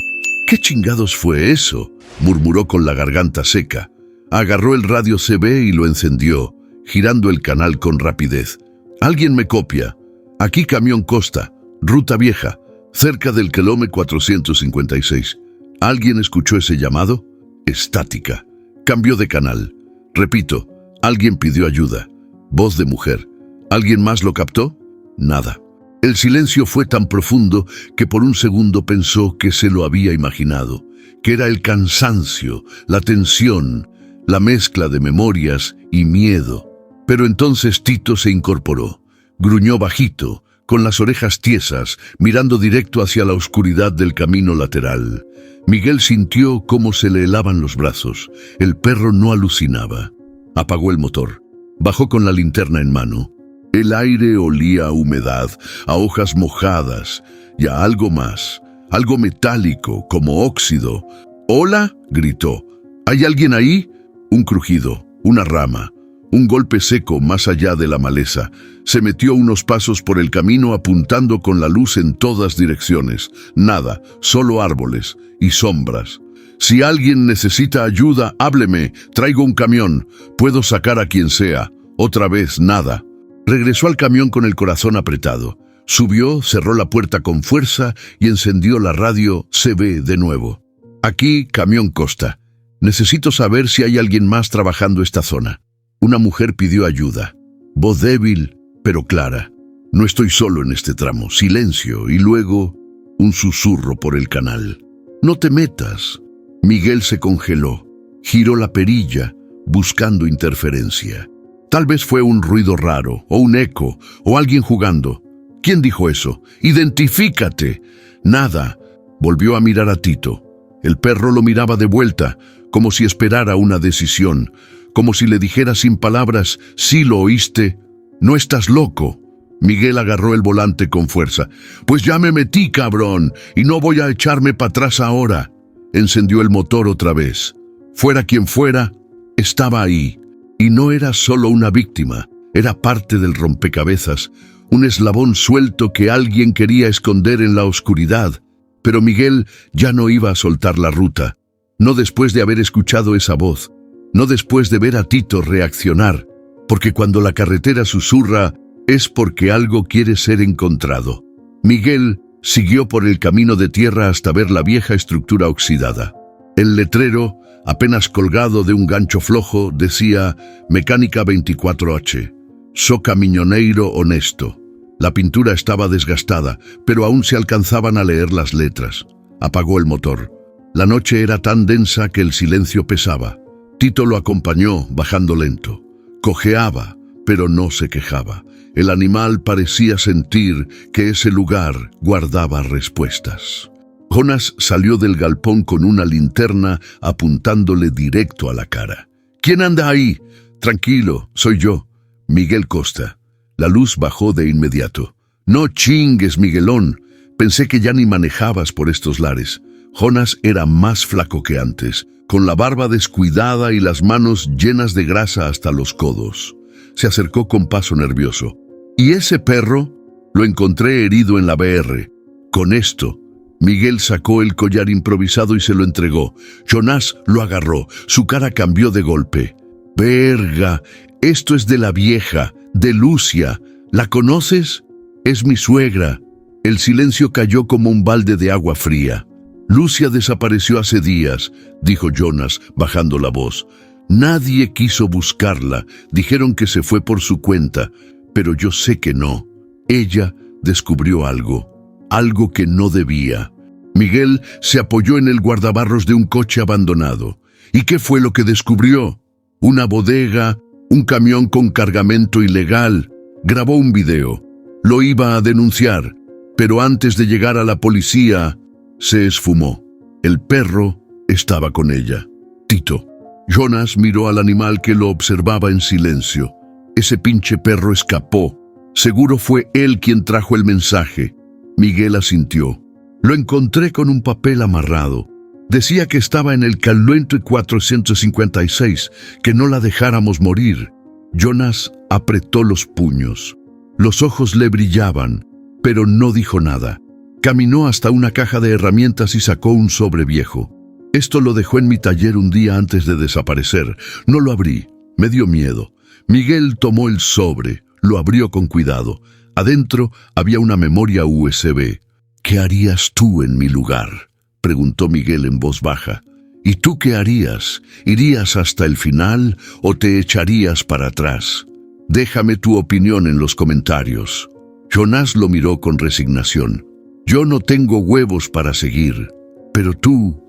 «¿Qué chingados fue eso?», murmuró con la garganta seca. Agarró el radio CB y lo encendió, girando el canal con rapidez. «Alguien me copia. Aquí camión Costa, ruta vieja, cerca del kilómetro 456. ¿Alguien escuchó ese llamado?» Estática. Cambió de canal. Repito, alguien pidió ayuda. Voz de mujer. ¿Alguien más lo captó? Nada. El silencio fue tan profundo que por un segundo pensó que se lo había imaginado, que era el cansancio, la tensión, la mezcla de memorias y miedo. Pero entonces Tito se incorporó. Gruñó bajito, con las orejas tiesas, mirando directo hacia la oscuridad del camino lateral. Miguel sintió cómo se le helaban los brazos. El perro no alucinaba. Apagó el motor. Bajó con la linterna en mano. El aire olía a humedad, a hojas mojadas y a algo más, algo metálico, como óxido. «¿Hola?», gritó. «¿Hay alguien ahí?». Un crujido, una rama, un golpe seco más allá de la maleza. Se metió unos pasos por el camino apuntando con la luz en todas direcciones. Nada, solo árboles y sombras. «Si alguien necesita ayuda, hábleme. Traigo un camión. Puedo sacar a quien sea». Otra vez nada. Regresó al camión con el corazón apretado. Subió, cerró la puerta con fuerza y encendió la radio CB de nuevo. «Aquí, camión Costa. Necesito saber si hay alguien más trabajando esta zona». Una mujer pidió ayuda. Voz débil, pero clara. «No estoy solo en este tramo». Silencio y luego un susurro por el canal. «No te metas». Miguel se congeló. Giró la perilla, buscando interferencia. Tal vez fue un ruido raro, o un eco, o alguien jugando. ¿Quién dijo eso? «¡Identifícate!». Nada. Volvió a mirar a Tito. El perro lo miraba de vuelta, como si esperara una decisión, como si le dijera sin palabras: «¿Sí lo oíste? No estás loco». Miguel agarró el volante con fuerza. «Pues ya me metí, cabrón, y no voy a echarme para atrás ahora». Encendió el motor otra vez. Fuera quien fuera, estaba ahí. Y no era solo una víctima, era parte del rompecabezas, un eslabón suelto que alguien quería esconder en la oscuridad. Pero Miguel ya no iba a soltar la ruta, no después de haber escuchado esa voz, no después de ver a Tito reaccionar, porque cuando la carretera susurra es porque algo quiere ser encontrado. Miguel siguió por el camino de tierra hasta ver la vieja estructura oxidada. El letrero, apenas colgado de un gancho flojo, decía Mecánica 24H, So camiñoneiro honesto. La pintura estaba desgastada, pero aún se alcanzaban a leer las letras. Apagó el motor. La noche era tan densa que el silencio pesaba. Tito lo acompañó, bajando lento. Cojeaba, pero no se quejaba. El animal parecía sentir que ese lugar guardaba respuestas. Jonas salió del galpón con una linterna apuntándole directo a la cara. ¿Quién anda ahí? Tranquilo, soy yo, Miguel Costa. La luz bajó de inmediato. No chingues, Miguelón. Pensé que ya ni manejabas por estos lares. Jonas era más flaco que antes, con la barba descuidada y las manos llenas de grasa hasta los codos. Se acercó con paso nervioso. ¿Y ese perro? Lo encontré herido en la BR. Con esto, Miguel sacó el collar improvisado y se lo entregó. Jonas lo agarró. Su cara cambió de golpe. ¡Verga! Esto es de la vieja, de Lucia. ¿La conoces? Es mi suegra. El silencio cayó como un balde de agua fría. Lucia desapareció hace días, dijo Jonas, bajando la voz. Nadie quiso buscarla. Dijeron que se fue por su cuenta, pero yo sé que no. Ella descubrió algo que no debía. Miguel se apoyó en el guardabarros de un coche abandonado. ¿Y qué fue lo que descubrió? Una bodega, un camión con cargamento ilegal. Grabó un video. Lo iba a denunciar, pero antes de llegar a la policía, se esfumó. El perro estaba con ella. Tito. Jonas miró al animal que lo observaba en silencio. Ese pinche perro escapó. Seguro fue él quien trajo el mensaje. Miguel asintió. Lo encontré con un papel amarrado. Decía que estaba en el Calluente 456, que no la dejáramos morir. Jonas apretó los puños. Los ojos le brillaban, pero no dijo nada. Caminó hasta una caja de herramientas y sacó un sobre viejo. Esto lo dejó en mi taller un día antes de desaparecer. No lo abrí. Me dio miedo. Miguel tomó el sobre, lo abrió con cuidado. Adentro había una memoria USB. ¿Qué harías tú en mi lugar?, preguntó Miguel en voz baja. ¿Y tú qué harías? ¿Irías hasta el final o te echarías para atrás? Déjame tu opinión en los comentarios. Jonas lo miró con resignación. Yo no tengo huevos para seguir, pero tú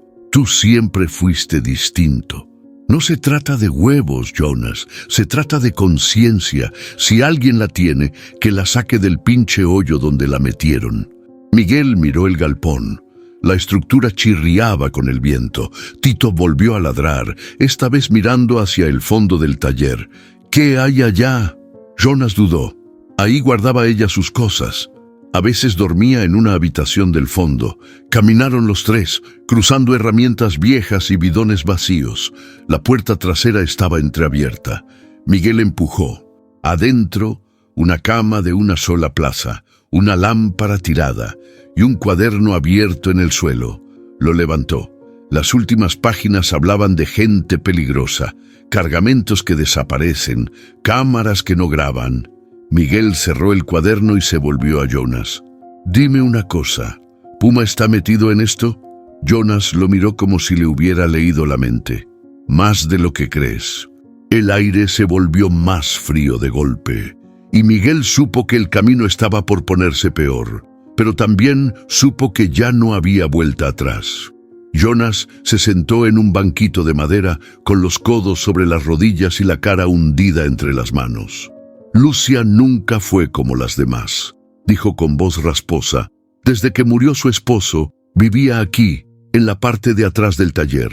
siempre fuiste distinto. No se trata de huevos, Jonas, se trata de conciencia. Si alguien la tiene, que la saque del pinche hoyo donde la metieron. Miguel miró el galpón. La estructura chirriaba con el viento. Tito volvió a ladrar, esta vez mirando hacia el fondo del taller. ¿Qué hay allá? Jonas dudó. Ahí guardaba ella sus cosas. A veces dormía en una habitación del fondo. Caminaron los tres, cruzando herramientas viejas y bidones vacíos. La puerta trasera estaba entreabierta. Miguel empujó. Adentro, una cama de una sola plaza, una lámpara tirada y un cuaderno abierto en el suelo. Lo levantó. Las últimas páginas hablaban de gente peligrosa, cargamentos que desaparecen, cámaras que no graban. Miguel cerró el cuaderno y se volvió a Jonas. Dime una cosa, ¿Puma está metido en esto? Jonas lo miró como si le hubiera leído la mente. Más de lo que crees. El aire se volvió más frío de golpe, y Miguel supo que el camino estaba por ponerse peor, pero también supo que ya no había vuelta atrás. Jonas se sentó en un banquito de madera con los codos sobre las rodillas y la cara hundida entre las manos. Lucia nunca fue como las demás, dijo con voz rasposa. Desde que murió su esposo, vivía aquí, en la parte de atrás del taller.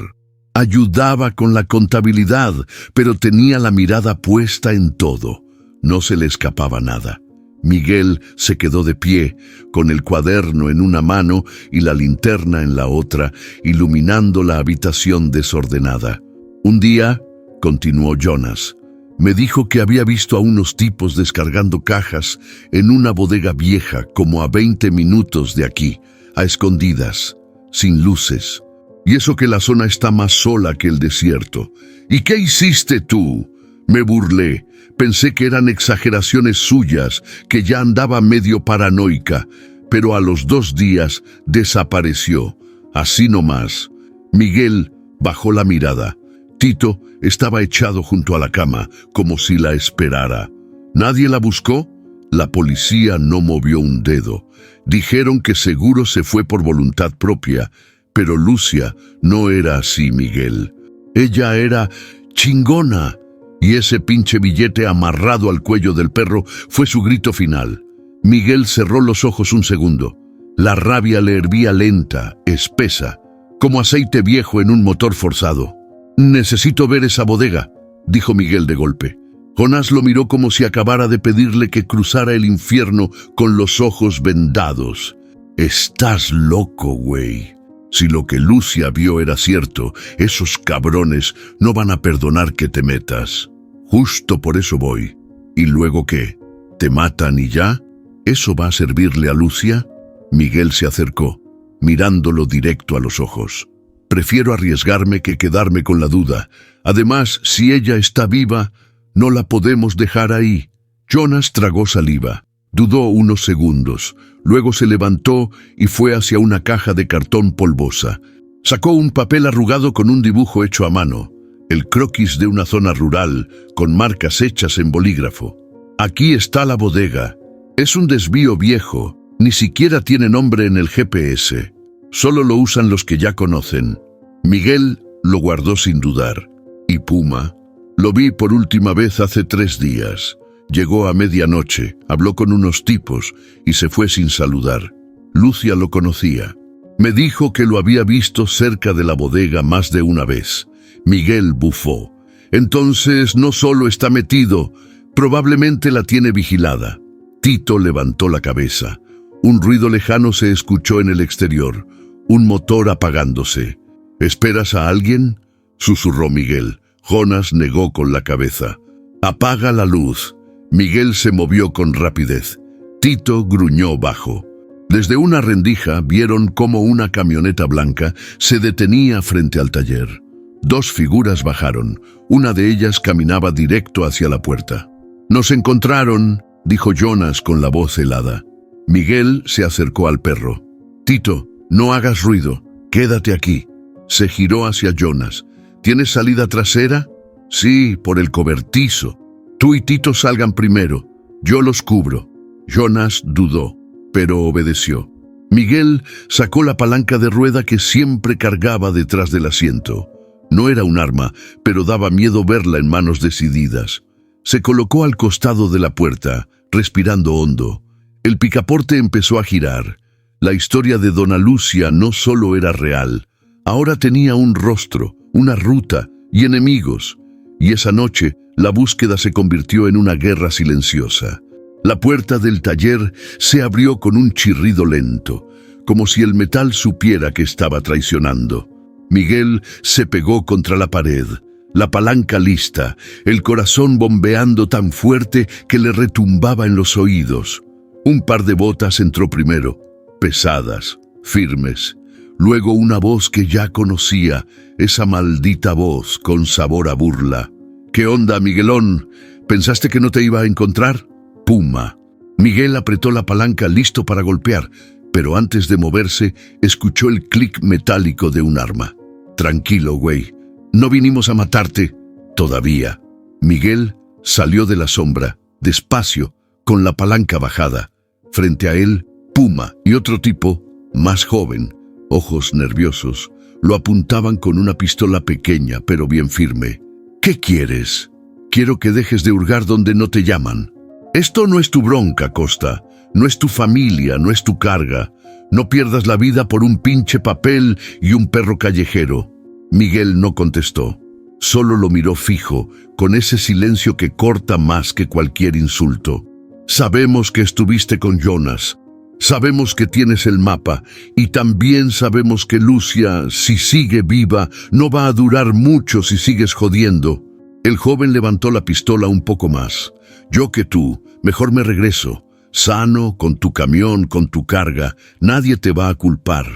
Ayudaba con la contabilidad, pero tenía la mirada puesta en todo. No se le escapaba nada. Miguel se quedó de pie, con el cuaderno en una mano y la linterna en la otra, iluminando la habitación desordenada. Un día, continuó Jonas, me dijo que había visto a unos tipos descargando cajas en una bodega vieja como a 20 minutos de aquí, a escondidas, sin luces. Y eso que la zona está más sola que el desierto. ¿Y qué hiciste tú? Me burlé. Pensé que eran exageraciones suyas, que ya andaba medio paranoica, pero a los 2 días desapareció. Así nomás. Miguel, Bajó la mirada. Tito estaba echado junto a la cama, como si la esperara. ¿Nadie la buscó? La policía no movió un dedo. Dijeron que seguro se fue por voluntad propia, pero Lucia no era así, Miguel. Ella era chingona, y ese pinche billete amarrado al cuello del perro fue su grito final. Miguel cerró los ojos un segundo. La rabia le hervía lenta, espesa, como aceite viejo en un motor forzado. «Necesito ver esa bodega», dijo Miguel de golpe. Jonás lo miró como si acabara de pedirle que cruzara el infierno con los ojos vendados. «Estás loco, güey. Si lo que Lucia vio era cierto, esos cabrones no van a perdonar que te metas. Justo por eso voy. ¿Y luego qué? ¿Te matan y ya? ¿Eso va a servirle a Lucia?» Miguel se acercó, mirándolo directo a los ojos. «Prefiero arriesgarme que quedarme con la duda. Además, si ella está viva, no la podemos dejar ahí». Jonás tragó saliva. Dudó unos segundos. Luego se levantó y fue hacia una caja de cartón polvosa. Sacó un papel arrugado con un dibujo hecho a mano. El croquis de una zona rural, con marcas hechas en bolígrafo. «Aquí está la bodega. Es un desvío viejo. Ni siquiera tiene nombre en el GPS. Solo lo usan los que ya conocen». Miguel lo guardó sin dudar. ¿Y Puma? Lo vi por última vez hace 3 días. Llegó a medianoche, habló con unos tipos y se fue sin saludar. Lucia lo conocía. Me dijo que lo había visto cerca de la bodega más de una vez. Miguel bufó. Entonces no solo está metido, probablemente la tiene vigilada. Tito levantó la cabeza. Un ruido lejano se escuchó en el exterior. Un motor apagándose. «¿Esperas a alguien?», susurró Miguel. Jonás negó con la cabeza. «Apaga la luz». Miguel se movió con rapidez. Tito gruñó bajo. Desde una rendija vieron cómo una camioneta blanca se detenía frente al taller. 2 figuras bajaron. Una de ellas caminaba directo hacia la puerta. «Nos encontraron», dijo Jonás con la voz helada. Miguel se acercó al perro. «Tito, no hagas ruido. Quédate aquí». Se giró hacia Jonás. «¿Tienes salida trasera?» «Sí, por el cobertizo. Tú y Tito salgan primero. Yo los cubro». Jonás dudó, pero obedeció. Miguel sacó la palanca de rueda que siempre cargaba detrás del asiento. No era un arma, pero daba miedo verla en manos decididas. Se colocó al costado de la puerta, respirando hondo. El picaporte empezó a girar. La historia de Dona Lucia no solo era real. Ahora tenía un rostro, una ruta y enemigos. Y esa noche, la búsqueda se convirtió en una guerra silenciosa. La puerta del taller se abrió con un chirrido lento, como si el metal supiera que estaba traicionando. Miguel se pegó contra la pared, la palanca lista, el corazón bombeando tan fuerte que le retumbaba en los oídos. Un par de botas entró primero, pesadas, firmes. Luego una voz que ya conocía, esa maldita voz con sabor a burla. «¿Qué onda, Miguelón? ¿Pensaste que no te iba a encontrar?» «Puma». Miguel apretó la palanca listo para golpear, pero antes de moverse, escuchó el clic metálico de un arma. «Tranquilo, güey. No vinimos a matarte. Todavía». Miguel salió de la sombra, despacio, con la palanca bajada. Frente a él, Puma y otro tipo, más joven, ojos nerviosos, lo apuntaban con una pistola pequeña pero bien firme. «¿Qué quieres?» «Quiero que dejes de hurgar donde no te llaman». «Esto no es tu bronca, Costa. No es tu familia, no es tu carga. No pierdas la vida por un pinche papel y un perro callejero». Miguel no contestó. Solo lo miró fijo, con ese silencio que corta más que cualquier insulto. «Sabemos que estuviste con Jonás. Sabemos que tienes el mapa y también sabemos que Lucia, si sigue viva, no va a durar mucho si sigues jodiendo». El joven levantó la pistola un poco más. «Yo que tú, mejor me regreso. Sano, con tu camión, con tu carga. Nadie te va a culpar».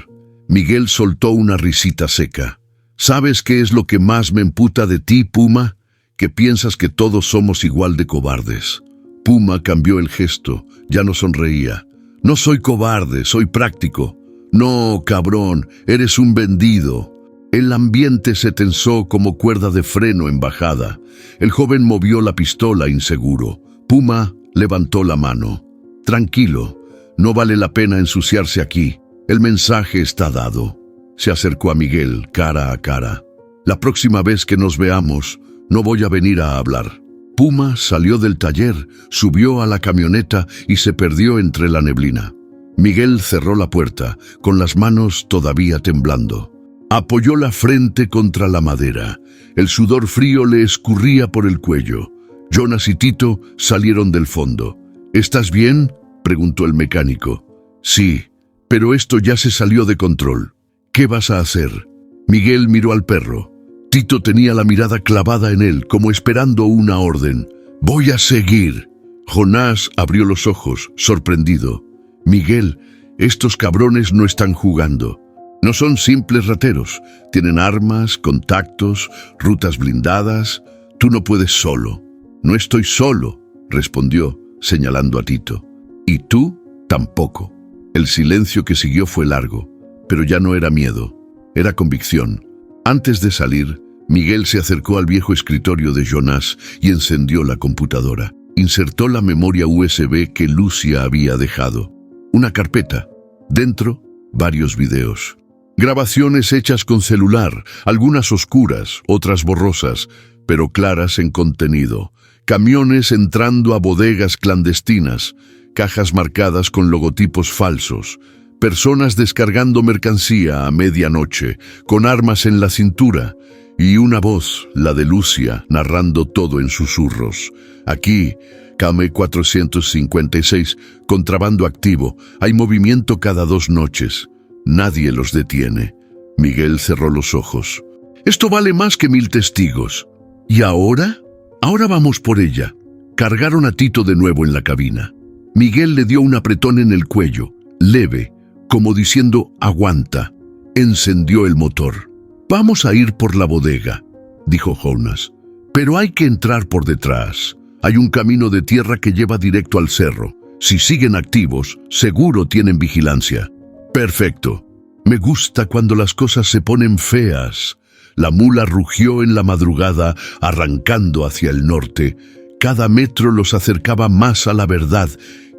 Miguel soltó una risita seca. «¿Sabes qué es lo que más me emputa de ti, Puma? Que piensas que todos somos igual de cobardes». Puma cambió el gesto, ya no sonreía. «No soy cobarde, soy práctico». «No, cabrón, eres un vendido». El ambiente se tensó como cuerda de freno en bajada. El joven movió la pistola inseguro. Puma levantó la mano. Tranquilo, no vale la pena ensuciarse aquí. El mensaje está dado. Se acercó a Miguel cara a cara. La próxima vez que nos veamos, no voy a venir a hablar. Puma salió del taller, subió a la camioneta y se perdió entre la neblina. Miguel cerró la puerta, con las manos todavía temblando. Apoyó la frente contra la madera. El sudor frío le escurría por el cuello. Jonas y Tito salieron del fondo. ¿Estás bien?, preguntó el mecánico. Sí, pero esto ya se salió de control. ¿Qué vas a hacer? Miguel miró al perro. Tito tenía la mirada clavada en él, como esperando una orden. Voy a seguir. Jonás abrió los ojos, sorprendido. Miguel, estos cabrones no están jugando. No son simples rateros. Tienen armas, contactos, rutas blindadas. Tú no puedes solo. No estoy solo, respondió, señalando a Tito. Y tú tampoco. El silencio que siguió fue largo, pero ya no era miedo, era convicción. Antes de salir, Miguel se acercó al viejo escritorio de Jonás y encendió la computadora. Insertó la memoria USB que Lucia había dejado. Una carpeta. Dentro, varios videos. Grabaciones hechas con celular, algunas oscuras, otras borrosas, pero claras en contenido. Camiones entrando a bodegas clandestinas, cajas marcadas con logotipos falsos, personas descargando mercancía a medianoche, con armas en la cintura, y una voz, la de Lucia, narrando todo en susurros. Aquí, Kame 456, contrabando activo, hay movimiento cada 2 noches. Nadie los detiene. Miguel cerró los ojos. Esto vale más que 1000 testigos. ¿Y ahora? Ahora vamos por ella. Cargaron a Tito de nuevo en la cabina. Miguel le dio un apretón en el cuello, leve, como diciendo, aguanta. Encendió el motor. Vamos a ir por la bodega, dijo Jonas. Pero hay que entrar por detrás. Hay un camino de tierra que lleva directo al cerro. Si siguen activos, seguro tienen vigilancia. Perfecto. Me gusta cuando las cosas se ponen feas. La mula rugió en la madrugada, arrancando hacia el norte. Cada metro los acercaba más a la verdad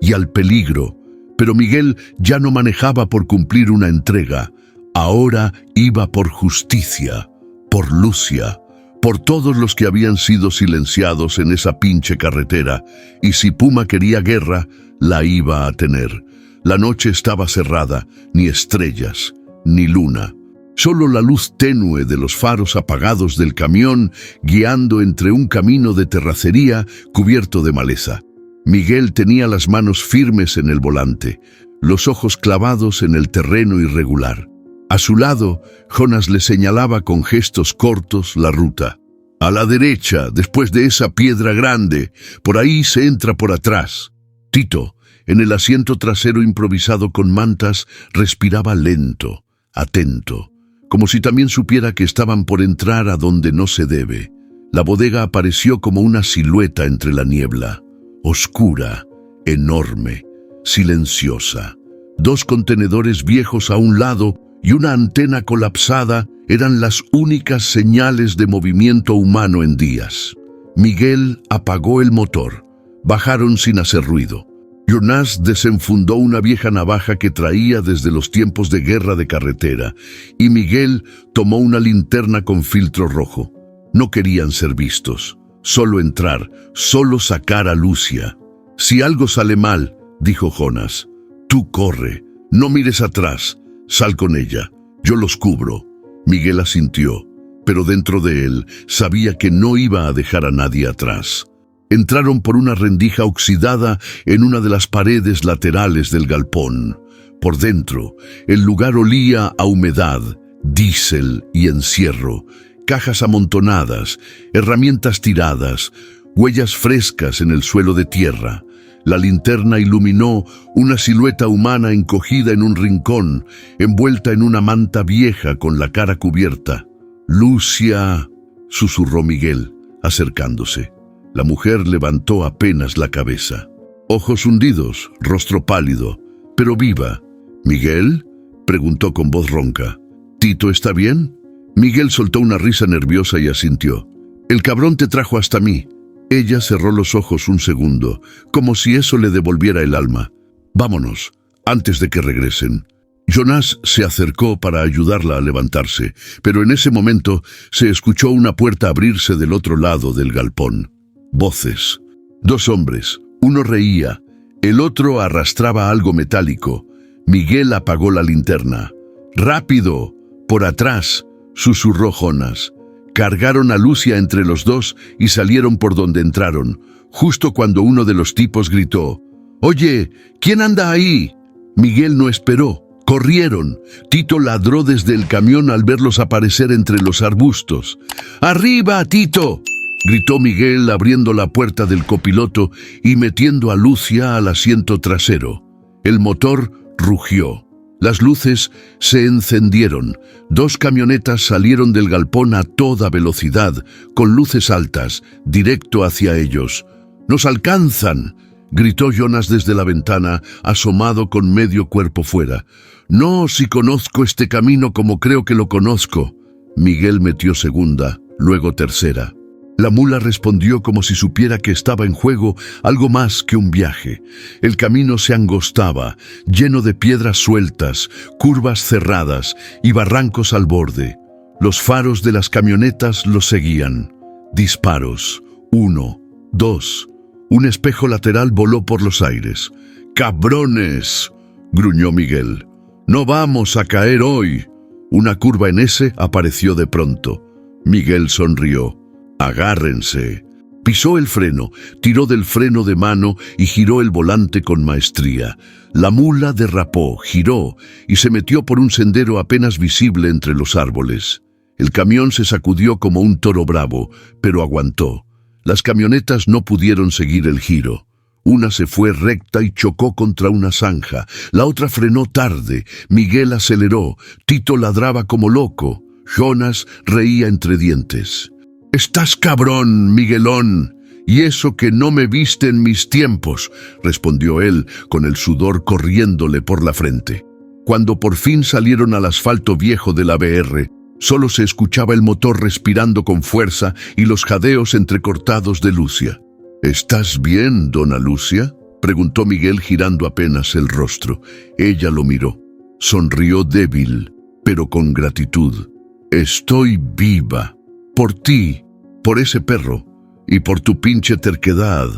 y al peligro. Pero Miguel ya no manejaba por cumplir una entrega. Ahora iba por justicia, por Lucia, por todos los que habían sido silenciados en esa pinche carretera. Y si Puma quería guerra, la iba a tener. La noche estaba cerrada, ni estrellas, ni luna. Solo la luz tenue de los faros apagados del camión guiando entre un camino de terracería cubierto de maleza. Miguel tenía las manos firmes en el volante, los ojos clavados en el terreno irregular. A su lado, Jonas le señalaba con gestos cortos la ruta. A la derecha, después de esa piedra grande, por ahí se entra por atrás. Tito, en el asiento trasero improvisado con mantas, respiraba lento, atento, como si también supiera que estaban por entrar a donde no se debe. La bodega apareció como una silueta entre la niebla, oscura, enorme, silenciosa. 2 contenedores viejos a un lado y una antena colapsada eran las únicas señales de movimiento humano en días. Miguel apagó el motor. Bajaron sin hacer ruido. Jonás desenfundó una vieja navaja que traía desde los tiempos de guerra de carretera, y Miguel tomó una linterna con filtro rojo. No querían ser vistos, solo entrar, solo sacar a Lucia. Si algo sale mal, dijo Jonas, tú corre, no mires atrás, sal con ella, yo los cubro. Miguel asintió, pero dentro de él sabía que no iba a dejar a nadie atrás. Entraron por una rendija oxidada en una de las paredes laterales del galpón. Por dentro, el lugar olía a humedad, diésel y encierro, cajas amontonadas, herramientas tiradas, huellas frescas en el suelo de tierra. La linterna iluminó una silueta humana encogida en un rincón, envuelta en una manta vieja con la cara cubierta. «Lucia», susurró Miguel, acercándose. La mujer levantó apenas la cabeza. Ojos hundidos, rostro pálido, pero viva. «¿Miguel?», preguntó con voz ronca. «¿Tito está bien?». Miguel soltó una risa nerviosa y asintió. «El cabrón te trajo hasta mí». Ella cerró los ojos un segundo, como si eso le devolviera el alma. «Vámonos, antes de que regresen». Jonás se acercó para ayudarla a levantarse, pero en ese momento se escuchó una puerta abrirse del otro lado del galpón. Voces. 2 hombres. Uno reía, el otro arrastraba algo metálico. Miguel apagó la linterna. «¡Rápido! ¡Por atrás!», susurró Jonás. Cargaron a Lucia entre los dos y salieron por donde entraron, justo cuando uno de los tipos gritó: «¡Oye! ¿Quién anda ahí?». Miguel no esperó. Corrieron. Tito ladró desde el camión al verlos aparecer entre los arbustos. «¡Arriba, Tito!», gritó Miguel abriendo la puerta del copiloto y metiendo a Lucia al asiento trasero. El motor rugió. Las luces se encendieron. 2 camionetas salieron del galpón a toda velocidad, con luces altas, directo hacia ellos. «¡Nos alcanzan!», gritó Jonás desde la ventana, asomado con medio cuerpo fuera. «No, si conozco este camino como creo que lo conozco». Miguel metió segunda, luego tercera. La mula respondió como si supiera que estaba en juego algo más que un viaje. El camino se angostaba, lleno de piedras sueltas, curvas cerradas y barrancos al borde. Los faros de las camionetas los seguían. Disparos. 1, 2. Un espejo lateral voló por los aires. «¡Cabrones!», gruñó Miguel. «No vamos a caer hoy». Una curva en S apareció de pronto. Miguel sonrió. «Agárrense». Pisó el freno, tiró del freno de mano y giró el volante con maestría. La mula derrapó, giró y se metió por un sendero apenas visible entre los árboles. El camión se sacudió como un toro bravo, pero aguantó. Las camionetas no pudieron seguir el giro. Una se fue recta y chocó contra una zanja. La otra frenó tarde. Miguel aceleró. Tito ladraba como loco. Jonás reía entre dientes. «¡Estás cabrón, Miguelón! Y eso que no me viste en mis tiempos», respondió él, con el sudor corriéndole por la frente. Cuando por fin salieron al asfalto viejo de la BR, solo se escuchaba el motor respirando con fuerza y los jadeos entrecortados de Lucia. «¿Estás bien, dona Lucia?», preguntó Miguel girando apenas el rostro. Ella lo miró. Sonrió débil, pero con gratitud. «Estoy viva. Por ti, por ese perro y por tu pinche terquedad».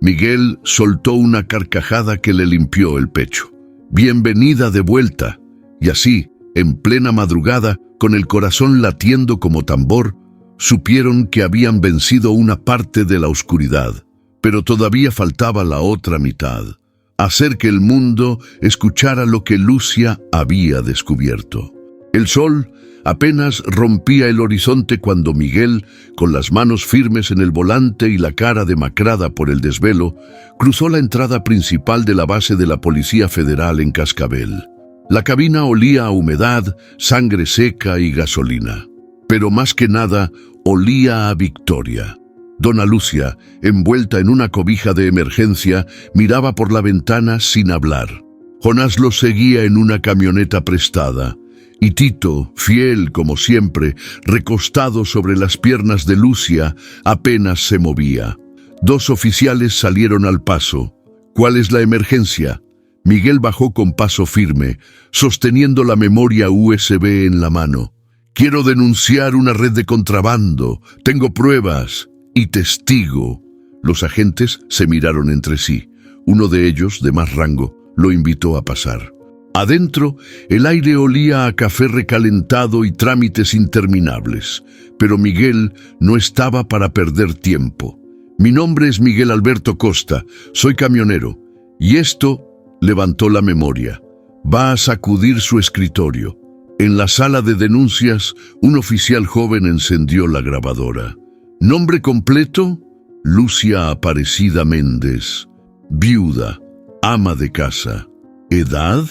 Miguel soltó una carcajada que le limpió el pecho. «Bienvenida de vuelta». Y así, en plena madrugada, con el corazón latiendo como tambor, supieron que habían vencido una parte de la oscuridad. Pero todavía faltaba la otra mitad, hacer que el mundo escuchara lo que Lucia había descubierto. El sol apenas rompía el horizonte cuando Miguel, con las manos firmes en el volante y la cara demacrada por el desvelo, cruzó la entrada principal de la base de la Policía Federal en Cascabel. La cabina olía a humedad, sangre seca y gasolina. Pero más que nada, olía a victoria. Dona Lucia, envuelta en una cobija de emergencia, miraba por la ventana sin hablar. Jonás lo seguía en una camioneta prestada. Y Tito, fiel como siempre, recostado sobre las piernas de Lucia, apenas se movía. 2 oficiales salieron al paso. «¿Cuál es la emergencia?». Miguel bajó con paso firme, sosteniendo la memoria USB en la mano. «Quiero denunciar una red de contrabando. Tengo pruebas y testigo». Los agentes se miraron entre sí. Uno de ellos, de más rango, lo invitó a pasar. Adentro, el aire olía a café recalentado y trámites interminables. Pero Miguel no estaba para perder tiempo. «Mi nombre es Miguel Alberto Costa, soy camionero. Y esto», levantó la memoria, «va a sacudir su escritorio». En la sala de denuncias, un oficial joven encendió la grabadora. «¿Nombre completo?». «Lucia Aparecida Méndez. Viuda, ama de casa. ¿Edad?».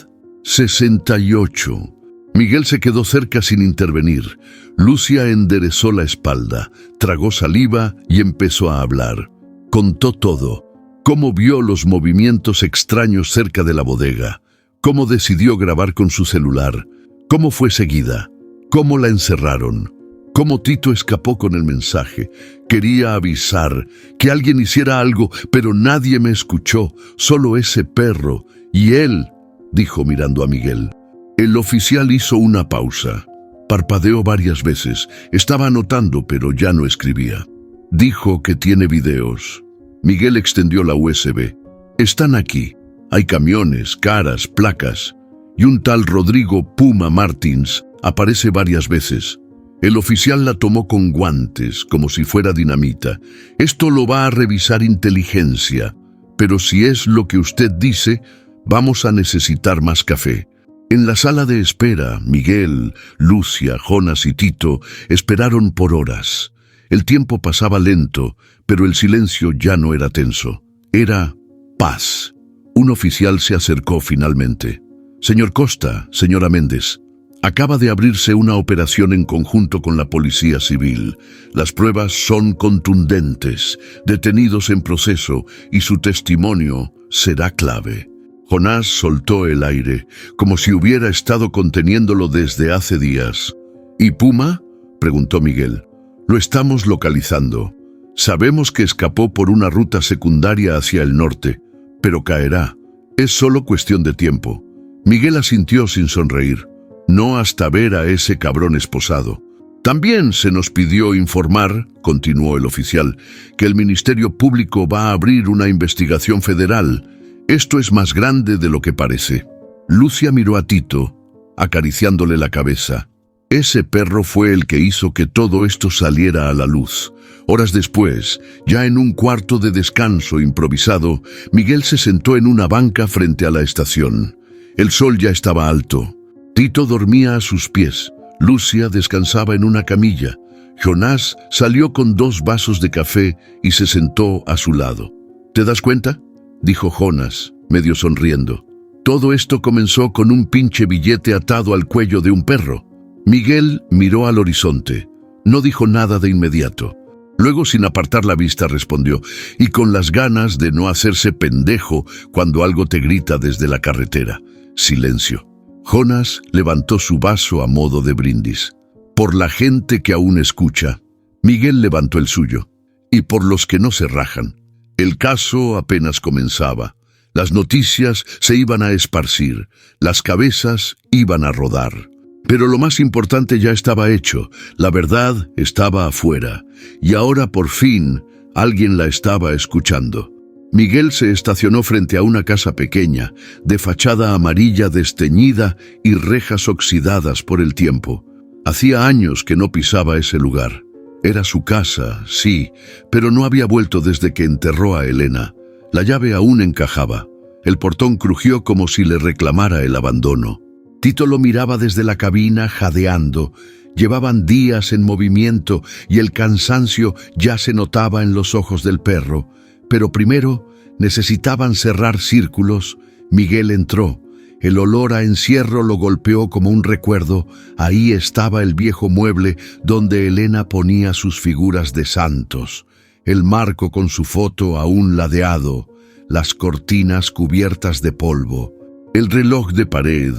«68». Miguel se quedó cerca sin intervenir. Lucia enderezó la espalda, tragó saliva y empezó a hablar. Contó todo. Cómo vio los movimientos extraños cerca de la bodega. Cómo decidió grabar con su celular. Cómo fue seguida. ¿Cómo la encerraron? ¿Cómo Tito escapó con el mensaje? Quería avisar, que alguien hiciera algo, pero nadie me escuchó, solo ese perro. Y él, dijo mirando a Miguel. El oficial hizo una pausa. Parpadeó varias veces. Estaba anotando, pero ya no escribía. Dijo que tiene videos. Miguel extendió la USB. Están aquí. Hay camiones, caras, placas. Y un tal Rodrigo Puma Martins aparece varias veces. El oficial la tomó con guantes, como si fuera dinamita. Esto lo va a revisar inteligencia. Pero si es lo que usted dice, vamos a necesitar más café. En la sala de espera, Miguel, Lucia, Jonas y Tito esperaron por horas. El tiempo pasaba lento, pero el silencio ya no era tenso. Era paz. Un oficial se acercó finalmente. Señor Costa, señora Méndez, acaba de abrirse una operación en conjunto con la Policía Civil. Las pruebas son contundentes, detenidos en proceso y su testimonio será clave. Jonás soltó el aire, como si hubiera estado conteniéndolo desde hace días. ¿Y Puma?, preguntó Miguel. Lo estamos localizando. Sabemos que escapó por una ruta secundaria hacia el norte, pero caerá. Es solo cuestión de tiempo. Miguel asintió sin sonreír. No hasta ver a ese cabrón esposado. También se nos pidió informar, continuó el oficial, que el Ministerio Público va a abrir una investigación federal. Esto es más grande de lo que parece. Lucia miró a Tito, acariciándole la cabeza. Ese perro fue el que hizo que todo esto saliera a la luz. Horas después, ya en un cuarto de descanso improvisado, Miguel se sentó en una banca frente a la estación. El sol ya estaba alto. Tito dormía a sus pies. Lucia descansaba en una camilla. Jonás salió con 2 vasos de café y se sentó a su lado. ¿Te das cuenta?, dijo Jonas, medio sonriendo. Todo esto comenzó con un pinche billete atado al cuello de un perro. Miguel miró al horizonte. No dijo nada de inmediato. Luego, sin apartar la vista, respondió, y con las ganas de no hacerse pendejo cuando algo te grita desde la carretera. Silencio. Jonas levantó su vaso a modo de brindis. Por la gente que aún escucha. Miguel levantó el suyo. Y por los que no se rajan. El caso apenas comenzaba. Las noticias se iban a esparcir, las cabezas iban a rodar. Pero lo más importante ya estaba hecho, la verdad estaba afuera, y ahora por fin alguien la estaba escuchando. Miguel se estacionó frente a una casa pequeña, de fachada amarilla desteñida y rejas oxidadas por el tiempo. Hacía años que no pisaba ese lugar. Era su casa, sí, pero no había vuelto desde que enterró a Elena. La llave aún encajaba. El portón crujió como si le reclamara el abandono. Tito lo miraba desde la cabina jadeando. Llevaban días en movimiento y el cansancio ya se notaba en los ojos del perro. Pero primero necesitaban cerrar círculos. Miguel entró. El olor a encierro lo golpeó como un recuerdo. Ahí estaba el viejo mueble donde Elena ponía sus figuras de santos. El marco con su foto aún ladeado, las cortinas cubiertas de polvo. El reloj de pared,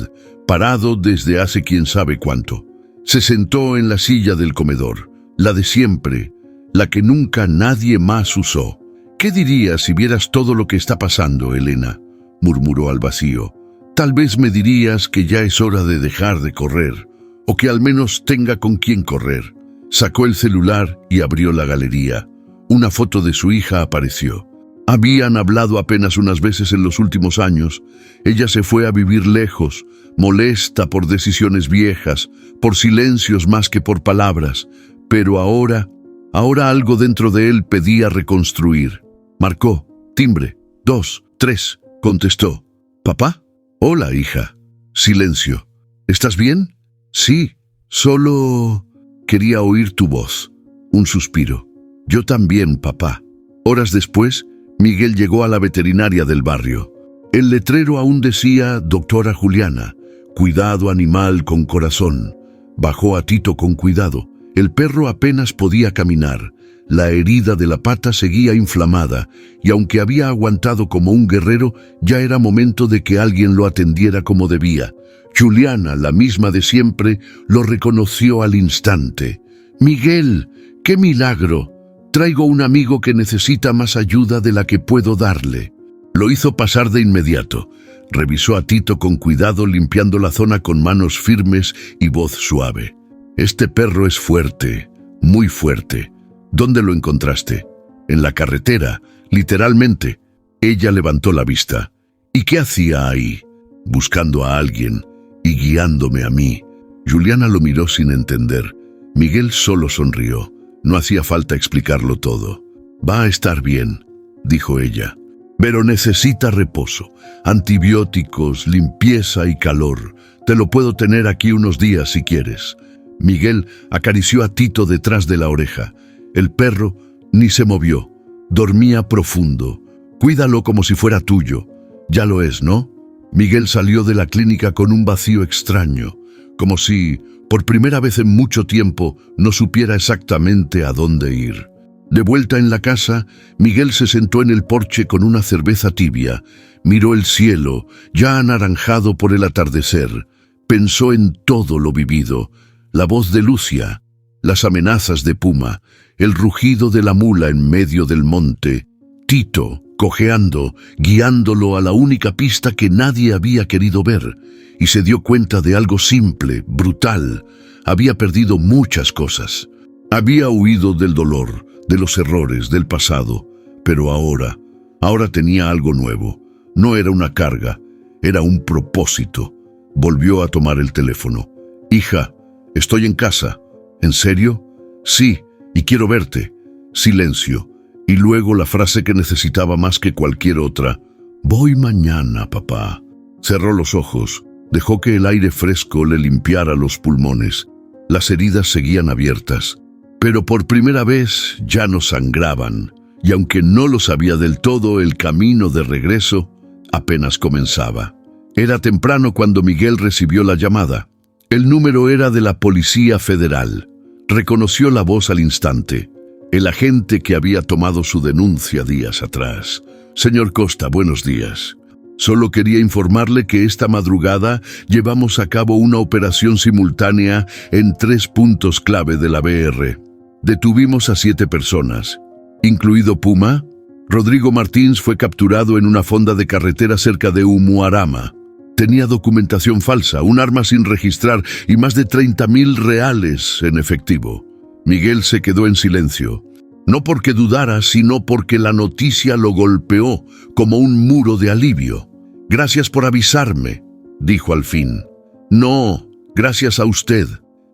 parado desde hace quién sabe cuánto. Se sentó en la silla del comedor, la de siempre, la que nunca nadie más usó. «¿Qué dirías si vieras todo lo que está pasando, Elena?», murmuró al vacío. «Tal vez me dirías que ya es hora de dejar de correr, o que al menos tenga con quién correr». Sacó el celular y abrió la galería. Una foto de su hija apareció. Habían hablado apenas unas veces en los últimos años. Ella se fue a vivir lejos, molesta por decisiones viejas, por silencios más que por palabras. Pero ahora algo dentro de él pedía reconstruir. Marcó. Timbre. 2, 3. Contestó. «¿Papá?» «Hola, hija». Silencio. «¿Estás bien?» «Sí, solo quería oír tu voz». Un suspiro. «Yo también, papá». Horas después, Miguel llegó a la veterinaria del barrio. El letrero aún decía «Doctora Juliana, cuidado animal con corazón». Bajó a Tito con cuidado. El perro apenas podía caminar. La herida de la pata seguía inflamada, y aunque había aguantado como un guerrero, ya era momento de que alguien lo atendiera como debía. Juliana, la misma de siempre, lo reconoció al instante. «Miguel, qué milagro. Traigo un amigo que necesita más ayuda de la que puedo darle». Lo hizo pasar de inmediato. Revisó a Tito con cuidado, limpiando la zona con manos firmes y voz suave. «Este perro es fuerte, muy fuerte. ¿Dónde lo encontraste?» «En la carretera, literalmente». Ella levantó la vista. «¿Y qué hacía ahí?» «Buscando a alguien y guiándome a mí». Juliana lo miró sin entender. Miguel solo sonrió. No hacía falta explicarlo todo. «Va a estar bien», dijo ella. «Pero necesita reposo, antibióticos, limpieza y calor. Te lo puedo tener aquí unos días si quieres». Miguel acarició a Tito detrás de la oreja. El perro ni se movió. Dormía profundo. «Cuídalo como si fuera tuyo». «Ya lo es, ¿no?» Miguel salió de la clínica con un vacío extraño, como si, por primera vez en mucho tiempo, no supiera exactamente a dónde ir. De vuelta en la casa, Miguel se sentó en el porche con una cerveza tibia, miró el cielo, ya anaranjado por el atardecer, pensó en todo lo vivido, la voz de Lucia, las amenazas de Puma, el rugido de la mula en medio del monte, Tito, cojeando, guiándolo a la única pista que nadie había querido ver, y se dio cuenta de algo simple, brutal. Había perdido muchas cosas. Había huido del dolor, de los errores, del pasado, pero ahora tenía algo nuevo. No era una carga, era un propósito. Volvió a tomar el teléfono. «Hija, estoy en casa». «¿En serio?» «Sí, y quiero verte». Silencio. Y luego la frase que necesitaba más que cualquier otra. «Voy mañana, papá». Cerró los ojos, dejó que el aire fresco le limpiara los pulmones. Las heridas seguían abiertas, pero por primera vez ya no sangraban, y aunque no lo sabía del todo, el camino de regreso apenas comenzaba. Era temprano cuando Miguel recibió la llamada. El número era de la Policía Federal. Reconoció la voz al instante. El agente que había tomado su denuncia días atrás. «Señor Costa, buenos días. Solo quería informarle que esta madrugada llevamos a cabo una operación simultánea en 3 puntos clave de la BR. Detuvimos a 7 personas, incluido Puma. Rodrigo Martins fue capturado en una fonda de carretera cerca de Umuarama. Tenía documentación falsa, un arma sin registrar y más de 30.000 reales en efectivo». Miguel se quedó en silencio. No porque dudara, sino porque la noticia lo golpeó como un muro de alivio. «Gracias por avisarme», dijo al fin. «No, gracias a usted.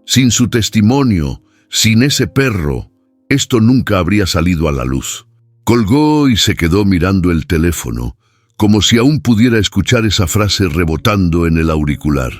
Sin su testimonio, sin ese perro, esto nunca habría salido a la luz». Colgó y se quedó mirando el teléfono, como si aún pudiera escuchar esa frase rebotando en el auricular.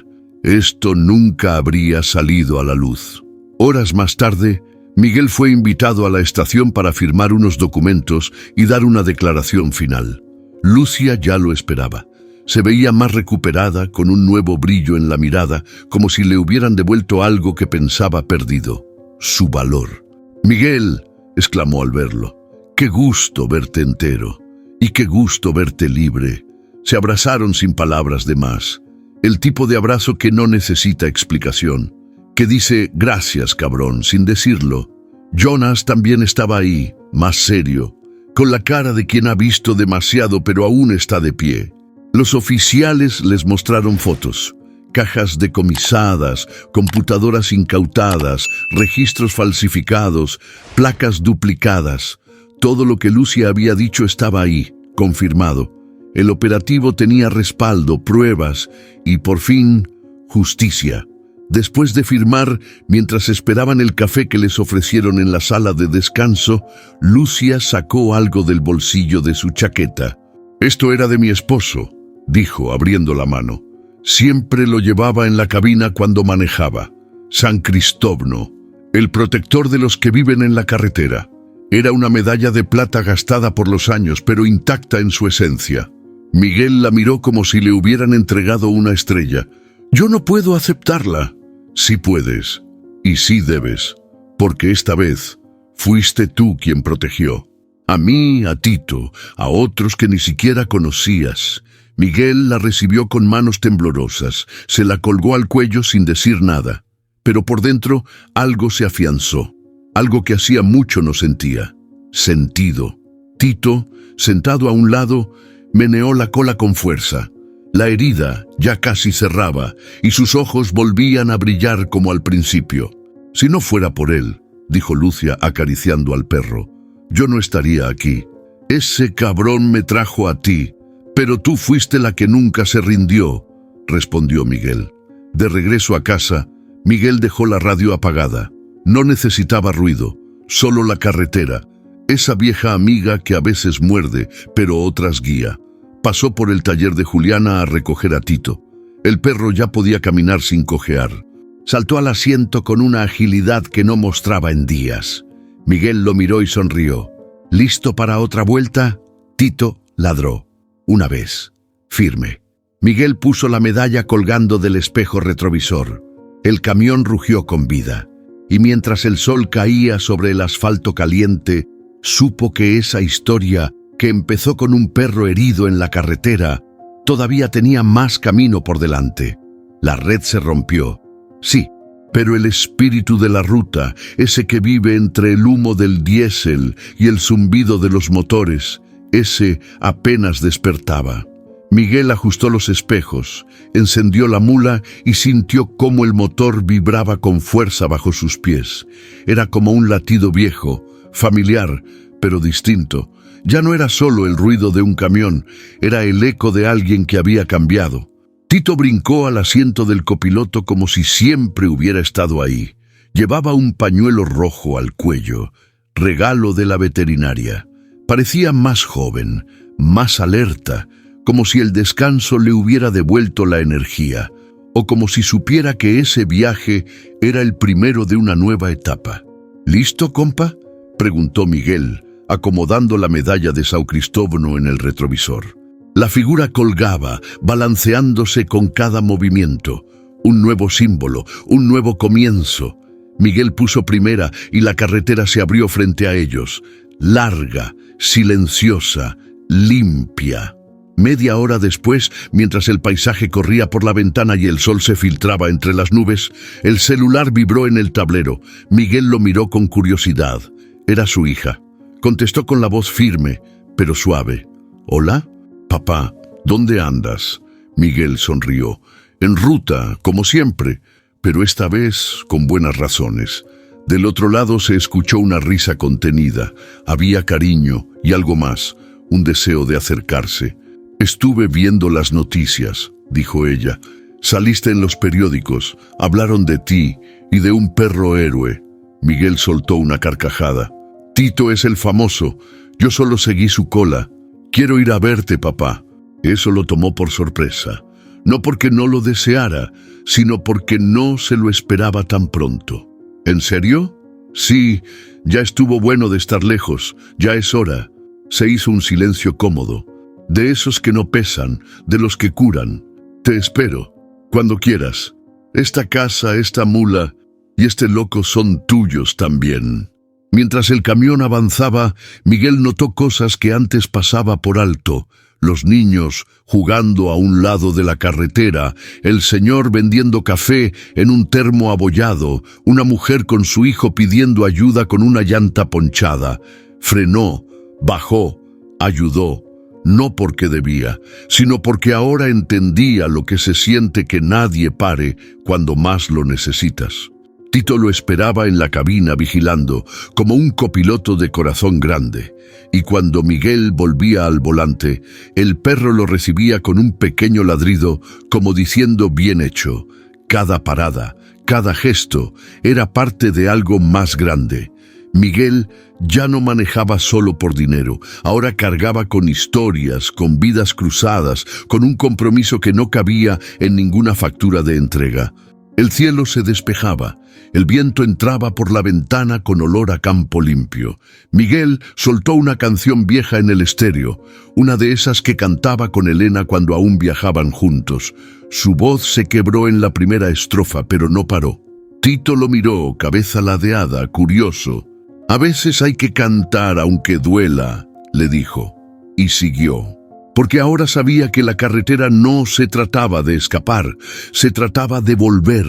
Esto nunca habría salido a la luz. Horas más tarde, Miguel fue invitado a la estación para firmar unos documentos y dar una declaración final. Lucia ya lo esperaba. Se veía más recuperada, con un nuevo brillo en la mirada, como si le hubieran devuelto algo que pensaba perdido: su valor. «Miguel», exclamó al verlo, «qué gusto verte entero, y qué gusto verte libre». Se abrazaron sin palabras de más. El tipo de abrazo que no necesita explicación, que dice «gracias, cabrón», sin decirlo. Jonas también estaba ahí, más serio, con la cara de quien ha visto demasiado pero aún está de pie. Los oficiales les mostraron fotos, cajas decomisadas, computadoras incautadas, registros falsificados, placas duplicadas. Todo lo que Lucia había dicho estaba ahí, confirmado. El operativo tenía respaldo, pruebas y, por fin, justicia. Después de firmar, mientras esperaban el café que les ofrecieron en la sala de descanso, Lucia sacó algo del bolsillo de su chaqueta. «Esto era de mi esposo», dijo, abriendo la mano. «Siempre lo llevaba en la cabina cuando manejaba. San Cristóbal, el protector de los que viven en la carretera. Era una medalla de plata gastada por los años, pero intacta en su esencia». Miguel la miró como si le hubieran entregado una estrella. «Yo no puedo aceptarla». «Sí puedes, y sí debes, porque esta vez fuiste tú quien protegió. A mí, a Tito, a otros que ni siquiera conocías. Miguel la recibió con manos temblorosas, se la colgó al cuello sin decir nada, pero por dentro algo se afianzó, algo que hacía mucho no sentía: sentido. Tito, sentado a un lado, meneó la cola con fuerza. La herida ya casi cerraba y sus ojos volvían a brillar como al principio. «Si no fuera por él», dijo Lucia acariciando al perro, «yo no estaría aquí. Ese cabrón me trajo a ti, pero tú fuiste la que nunca se rindió», respondió Miguel. De regreso a casa, Miguel dejó la radio apagada. No necesitaba ruido, solo la carretera, esa vieja amiga que a veces muerde, pero otras guía. Pasó por el taller de Juliana a recoger a Tito. El perro ya podía caminar sin cojear. Saltó al asiento con una agilidad que no mostraba en días. Miguel lo miró y sonrió. «¿Listo para otra vuelta?». Tito ladró. Una vez, firme. Miguel puso la medalla colgando del espejo retrovisor. El camión rugió con vida. Y mientras el sol caía sobre el asfalto caliente, supo que esa historia, que empezó con un perro herido en la carretera, todavía tenía más camino por delante. La red se rompió. Sí, pero el espíritu de la ruta, ese que vive entre el humo del diésel y el zumbido de los motores, ese apenas despertaba. Miguel ajustó los espejos, encendió la mula y sintió cómo el motor vibraba con fuerza bajo sus pies. Era como un latido viejo, familiar, pero distinto. Ya no era solo el ruido de un camión, era el eco de alguien que había cambiado. Tito brincó al asiento del copiloto como si siempre hubiera estado ahí. Llevaba un pañuelo rojo al cuello, regalo de la veterinaria. Parecía más joven, más alerta, como si el descanso le hubiera devuelto la energía, o como si supiera que ese viaje era el primero de una nueva etapa. «¿Listo, compa?», preguntó Miguel, acomodando la medalla de São Cristóvão en el retrovisor. La figura colgaba, balanceándose con cada movimiento. Un nuevo símbolo, un nuevo comienzo. Miguel puso primera y la carretera se abrió frente a ellos. Larga, silenciosa, limpia. Media hora después, mientras el paisaje corría por la ventana y el sol se filtraba entre las nubes, el celular vibró en el tablero. Miguel lo miró con curiosidad. Era su hija. Contestó con la voz firme, pero suave. «¿Hola? Papá, ¿dónde andas?». Miguel sonrió. «En ruta, como siempre, pero esta vez con buenas razones». Del otro lado se escuchó una risa contenida. Había cariño y algo más, un deseo de acercarse. «Estuve viendo las noticias», dijo ella. «Saliste en los periódicos, hablaron de ti y de un perro héroe». Miguel soltó una carcajada. «Tito es el famoso, yo solo seguí su cola. Quiero ir a verte, papá». Eso lo tomó por sorpresa. No porque no lo deseara, sino porque no se lo esperaba tan pronto. «¿En serio?». «Sí, ya estuvo bueno de estar lejos, ya es hora». Se hizo un silencio cómodo. «De esos que no pesan, de los que curan. Te espero, cuando quieras. Esta casa, esta mula y este loco son tuyos también». Mientras el camión avanzaba, Miguel notó cosas que antes pasaba por alto. Los niños jugando a un lado de la carretera, el señor vendiendo café en un termo abollado, una mujer con su hijo pidiendo ayuda con una llanta ponchada. Frenó, bajó, ayudó. No porque debía, sino porque ahora entendía lo que se siente que nadie pare cuando más lo necesitas. Tito lo esperaba en la cabina vigilando, como un copiloto de corazón grande, y cuando Miguel volvía al volante, el perro lo recibía con un pequeño ladrido, como diciendo bien hecho. Cada parada, cada gesto, era parte de algo más grande. Miguel ya no manejaba solo por dinero, ahora cargaba con historias, con vidas cruzadas, con un compromiso que no cabía en ninguna factura de entrega. El cielo se despejaba, el viento entraba por la ventana con olor a campo limpio. Miguel soltó una canción vieja en el estéreo, una de esas que cantaba con Elena cuando aún viajaban juntos. Su voz se quebró en la primera estrofa, pero no paró. Tito lo miró, cabeza ladeada, curioso. «A veces hay que cantar aunque duela», le dijo, y siguió. porque ahora sabía que la carretera no se trataba de escapar, se trataba de volver,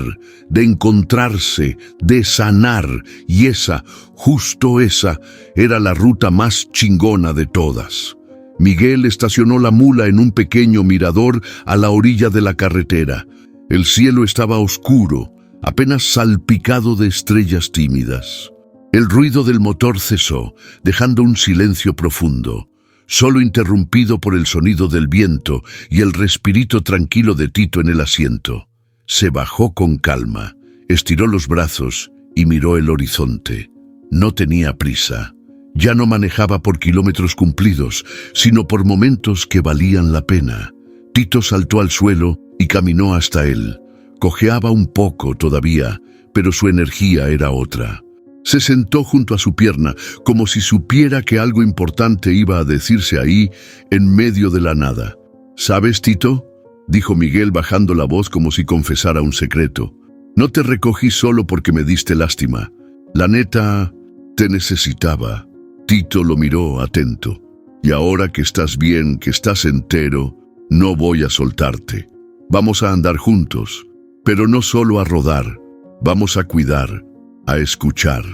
de encontrarse, de sanar, y esa, justo esa, era la ruta más chingona de todas. Miguel estacionó la mula en un pequeño mirador a la orilla de la carretera. El cielo estaba oscuro, apenas salpicado de estrellas tímidas. El ruido del motor cesó, dejando un silencio profundo, solo interrumpido por el sonido del viento y el respirito tranquilo de Tito en el asiento. Se bajó con calma, estiró los brazos y miró el horizonte. No tenía prisa. Ya no manejaba por kilómetros cumplidos, sino por momentos que valían la pena. Tito saltó al suelo y caminó hasta él. Cojeaba un poco todavía, pero su energía era otra. Se sentó junto a su pierna, como si supiera que algo importante iba a decirse ahí, en medio de la nada. «¿Sabes, Tito?», dijo Miguel bajando la voz como si confesara un secreto. «No te recogí solo porque me diste lástima. La neta, te necesitaba». Tito lo miró atento. «Y ahora que estás bien, que estás entero, no voy a soltarte. Vamos a andar juntos, pero no solo a rodar. Vamos a cuidar, a escuchar,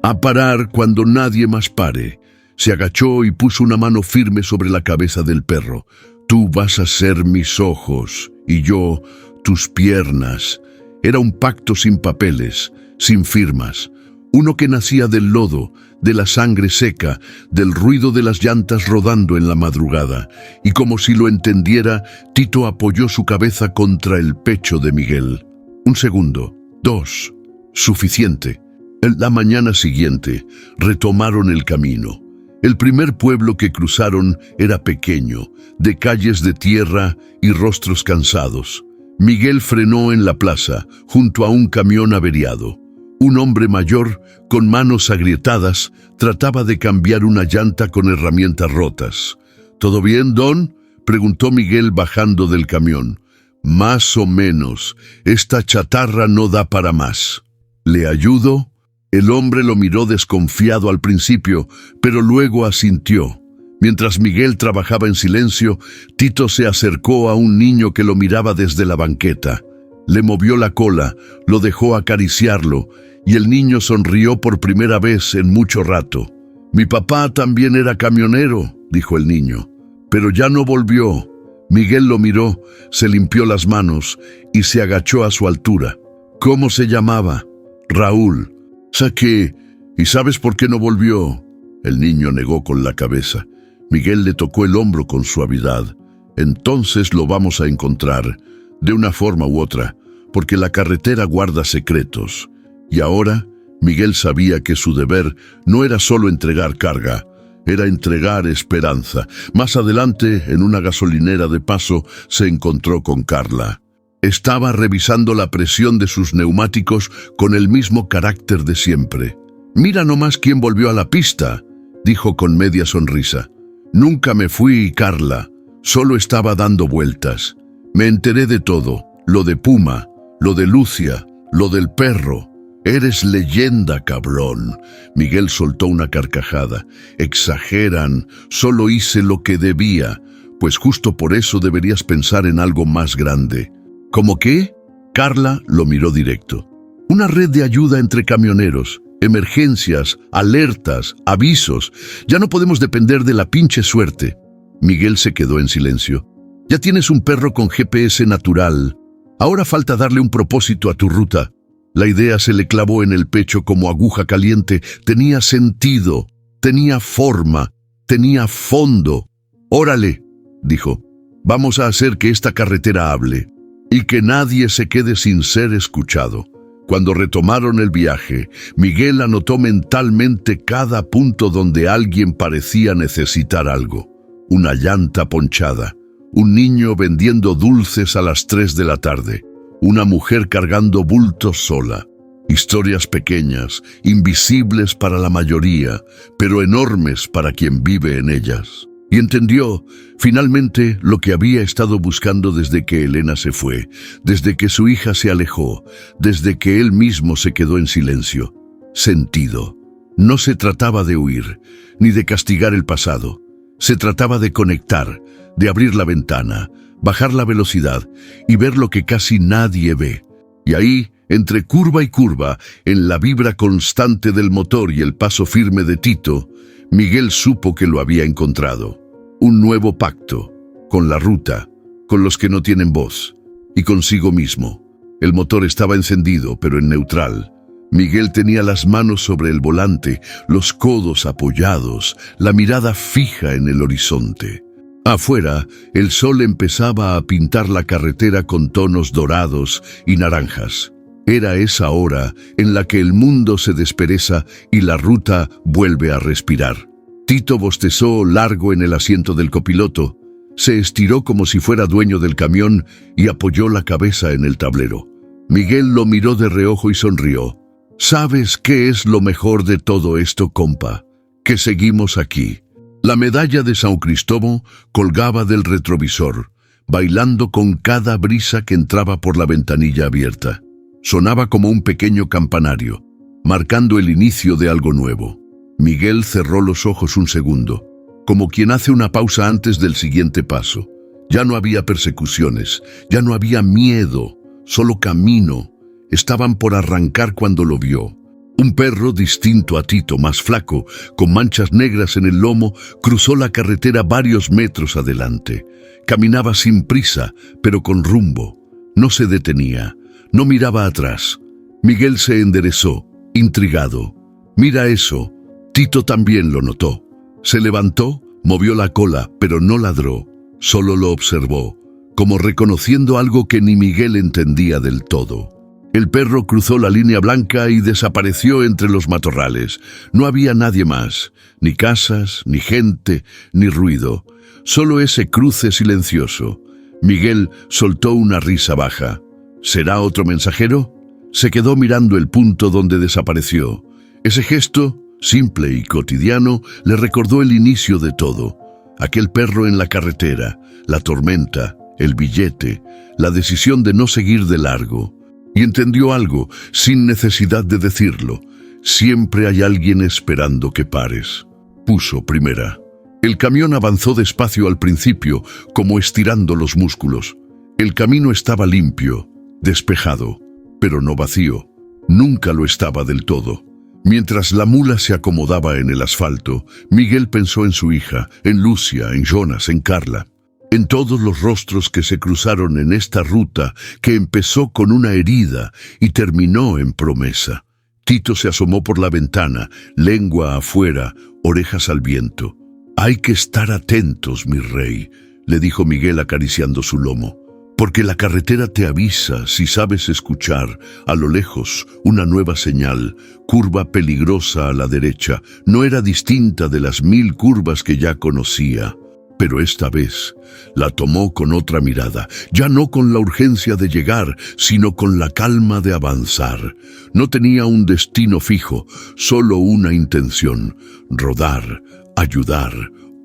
a parar cuando nadie más pare». Se agachó y puso una mano firme sobre la cabeza del perro. «Tú vas a ser mis ojos y yo tus piernas». Era un pacto sin papeles, sin firmas. Uno que nacía del lodo, de la sangre seca, del ruido de las llantas rodando en la madrugada. Y como si lo entendiera, Tito apoyó su cabeza contra el pecho de Miguel. Un segundo, dos, suficiente. En la mañana siguiente, retomaron el camino. El primer pueblo que cruzaron era pequeño, de calles de tierra y rostros cansados. Miguel frenó en la plaza, junto a un camión averiado. Un hombre mayor, con manos agrietadas, trataba de cambiar una llanta con herramientas rotas. «¿Todo bien, Don?», preguntó Miguel bajando del camión. «Más o menos. Esta chatarra no da para más». «¿Le ayudo?». El hombre lo miró desconfiado al principio, pero luego asintió. Mientras Miguel trabajaba en silencio, Tito se acercó a un niño que lo miraba desde la banqueta. Le movió la cola, lo dejó acariciarlo, y el niño sonrió por primera vez en mucho rato. «Mi papá también era camionero», dijo el niño, «pero ya no volvió». Miguel lo miró, se limpió las manos y se agachó a su altura. «¿Cómo se llamaba?» «Raúl». «Saqué. ¿Y sabes por qué no volvió?». El niño negó con la cabeza. Miguel le tocó el hombro con suavidad. «Entonces lo vamos a encontrar, de una forma u otra, porque la carretera guarda secretos». Y ahora, Miguel sabía que su deber no era solo entregar carga, era entregar esperanza. Más adelante, en una gasolinera de paso, se encontró con Carla. Estaba revisando la presión de sus neumáticos con el mismo carácter de siempre. «Mira nomás quién volvió a la pista», dijo con media sonrisa. «Nunca me fui, Carla, solo estaba dando vueltas. Me enteré de todo, lo de Puma, lo de Lucia, lo del perro». «Eres leyenda, cabrón». Miguel soltó una carcajada. «Exageran, solo hice lo que debía, pues justo por eso deberías pensar en algo más grande». «¿Cómo qué?». Carla lo miró directo. «Una red de ayuda entre camioneros, emergencias, alertas, avisos. Ya no podemos depender de la pinche suerte». Miguel se quedó en silencio. «Ya tienes un perro con GPS natural. Ahora falta darle un propósito a tu ruta». La idea se le clavó en el pecho como aguja caliente. Tenía sentido, tenía forma, tenía fondo. «Órale», dijo, «vamos a hacer que esta carretera hable y que nadie se quede sin ser escuchado». Cuando retomaron el viaje, Miguel anotó mentalmente cada punto donde alguien parecía necesitar algo. Una llanta ponchada, un niño vendiendo dulces a las 3 de la tarde, una mujer cargando bultos sola. Historias pequeñas, invisibles para la mayoría, pero enormes para quien vive en ellas. Y entendió, finalmente, lo que había estado buscando desde que Elena se fue, desde que su hija se alejó, desde que él mismo se quedó en silencio. Sentido. No se trataba de huir, ni de castigar el pasado. Se trataba de conectar, de abrir la ventana, bajar la velocidad y ver lo que casi nadie ve. Y ahí, entre curva y curva, en la vibra constante del motor y el paso firme de Tito, Miguel supo que lo había encontrado. Un nuevo pacto, con la ruta, con los que no tienen voz, y consigo mismo. El motor estaba encendido, pero en neutral. Miguel tenía las manos sobre el volante, los codos apoyados, la mirada fija en el horizonte. Afuera, el sol empezaba a pintar la carretera con tonos dorados y naranjas. Era esa hora en la que el mundo se despereza y la ruta vuelve a respirar. Tito bostezó largo en el asiento del copiloto, se estiró como si fuera dueño del camión y apoyó la cabeza en el tablero. Miguel lo miró de reojo y sonrió. ¿Sabes qué es lo mejor de todo esto, compa? Que seguimos aquí. La medalla de São Cristóbal colgaba del retrovisor, bailando con cada brisa que entraba por la ventanilla abierta. Sonaba como un pequeño campanario, marcando el inicio de algo nuevo. Miguel cerró los ojos un segundo, como quien hace una pausa antes del siguiente paso. Ya no había persecuciones, ya no había miedo, solo camino. Estaban por arrancar cuando lo vio. Un perro distinto a Tito, más flaco, con manchas negras en el lomo, cruzó la carretera varios metros adelante. Caminaba sin prisa, pero con rumbo. No se detenía. No miraba atrás. Miguel se enderezó, intrigado. «Mira eso». Tito también lo notó. Se levantó, movió la cola, pero no ladró. Solo lo observó, como reconociendo algo que ni Miguel entendía del todo. El perro cruzó la línea blanca y desapareció entre los matorrales. No había nadie más, ni casas, ni gente, ni ruido. Solo ese cruce silencioso. Miguel soltó una risa baja. ¿Será otro mensajero? Se quedó mirando el punto donde desapareció. Ese gesto, simple y cotidiano, le recordó el inicio de todo. Aquel perro en la carretera, la tormenta, el billete, la decisión de no seguir de largo. Y entendió algo, sin necesidad de decirlo. Siempre hay alguien esperando que pares. Puso primera. El camión avanzó despacio al principio, como estirando los músculos. El camino estaba limpio, despejado, pero no vacío. Nunca lo estaba del todo. Mientras la mula se acomodaba en el asfalto, Miguel pensó en su hija, en Lucia, en Jonas, en Carla. En todos los rostros que se cruzaron en esta ruta que empezó con una herida y terminó en promesa. Tito se asomó por la ventana, lengua afuera, orejas al viento. «Hay que estar atentos, mi rey», le dijo Miguel acariciando su lomo. «Porque la carretera te avisa si sabes escuchar, a lo lejos, una nueva señal, curva peligrosa a la derecha. No era distinta de las 1000 curvas que ya conocía». Pero esta vez la tomó con otra mirada, ya no con la urgencia de llegar, sino con la calma de avanzar. No tenía un destino fijo, solo una intención: rodar, ayudar,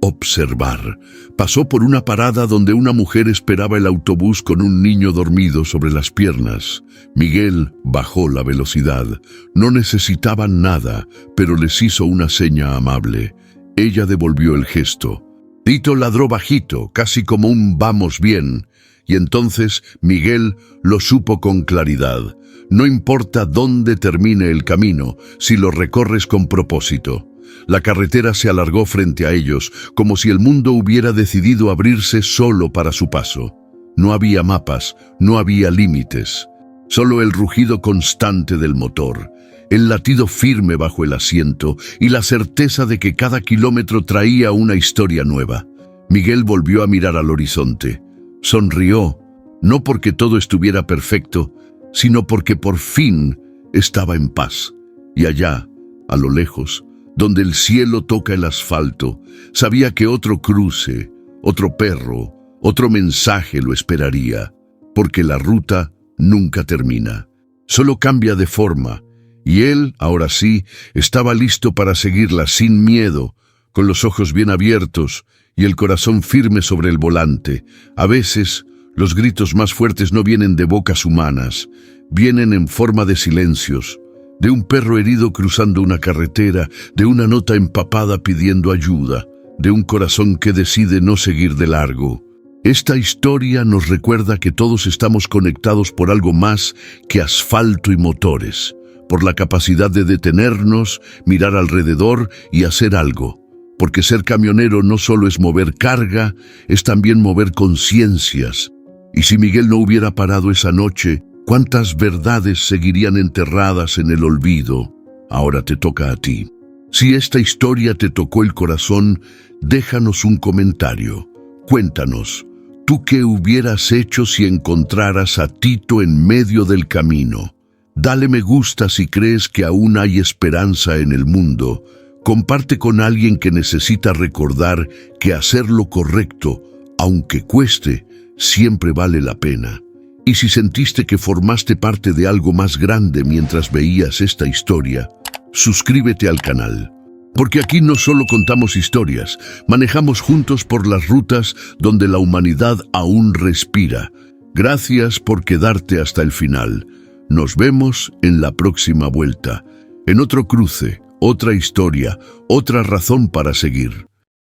observar. Pasó por una parada donde una mujer esperaba el autobús con un niño dormido sobre las piernas. Miguel bajó la velocidad. No necesitaban nada, pero les hizo una seña amable. Ella devolvió el gesto. Tito ladró bajito, casi como un «vamos bien», y entonces Miguel lo supo con claridad. No importa dónde termine el camino, si lo recorres con propósito. La carretera se alargó frente a ellos, como si el mundo hubiera decidido abrirse solo para su paso. No había mapas, no había límites. Solo el rugido constante del motor, el latido firme bajo el asiento y la certeza de que cada kilómetro traía una historia nueva. Miguel volvió a mirar al horizonte. Sonrió, no porque todo estuviera perfecto, sino porque por fin estaba en paz. Y allá, a lo lejos, donde el cielo toca el asfalto, sabía que otro cruce, otro perro, otro mensaje lo esperaría, porque la ruta nunca termina, solo cambia de forma. Y él, ahora sí, estaba listo para seguirla sin miedo, con los ojos bien abiertos y el corazón firme sobre el volante. A veces, los gritos más fuertes no vienen de bocas humanas, vienen en forma de silencios, de un perro herido cruzando una carretera, de una nota empapada pidiendo ayuda, de un corazón que decide no seguir de largo. Esta historia nos recuerda que todos estamos conectados por algo más que asfalto y motores, por la capacidad de detenernos, mirar alrededor y hacer algo. Porque ser camionero no solo es mover carga, es también mover conciencias. Y si Miguel no hubiera parado esa noche, ¿cuántas verdades seguirían enterradas en el olvido? Ahora te toca a ti. Si esta historia te tocó el corazón, déjanos un comentario. Cuéntanos, ¿tú qué hubieras hecho si encontraras a Tito en medio del camino? Dale me gusta si crees que aún hay esperanza en el mundo. Comparte con alguien que necesita recordar que hacer lo correcto, aunque cueste, siempre vale la pena. Y si sentiste que formaste parte de algo más grande mientras veías esta historia, suscríbete al canal. Porque aquí no solo contamos historias, manejamos juntos por las rutas donde la humanidad aún respira. Gracias por quedarte hasta el final. Nos vemos en la próxima vuelta, en otro cruce, otra historia, otra razón para seguir.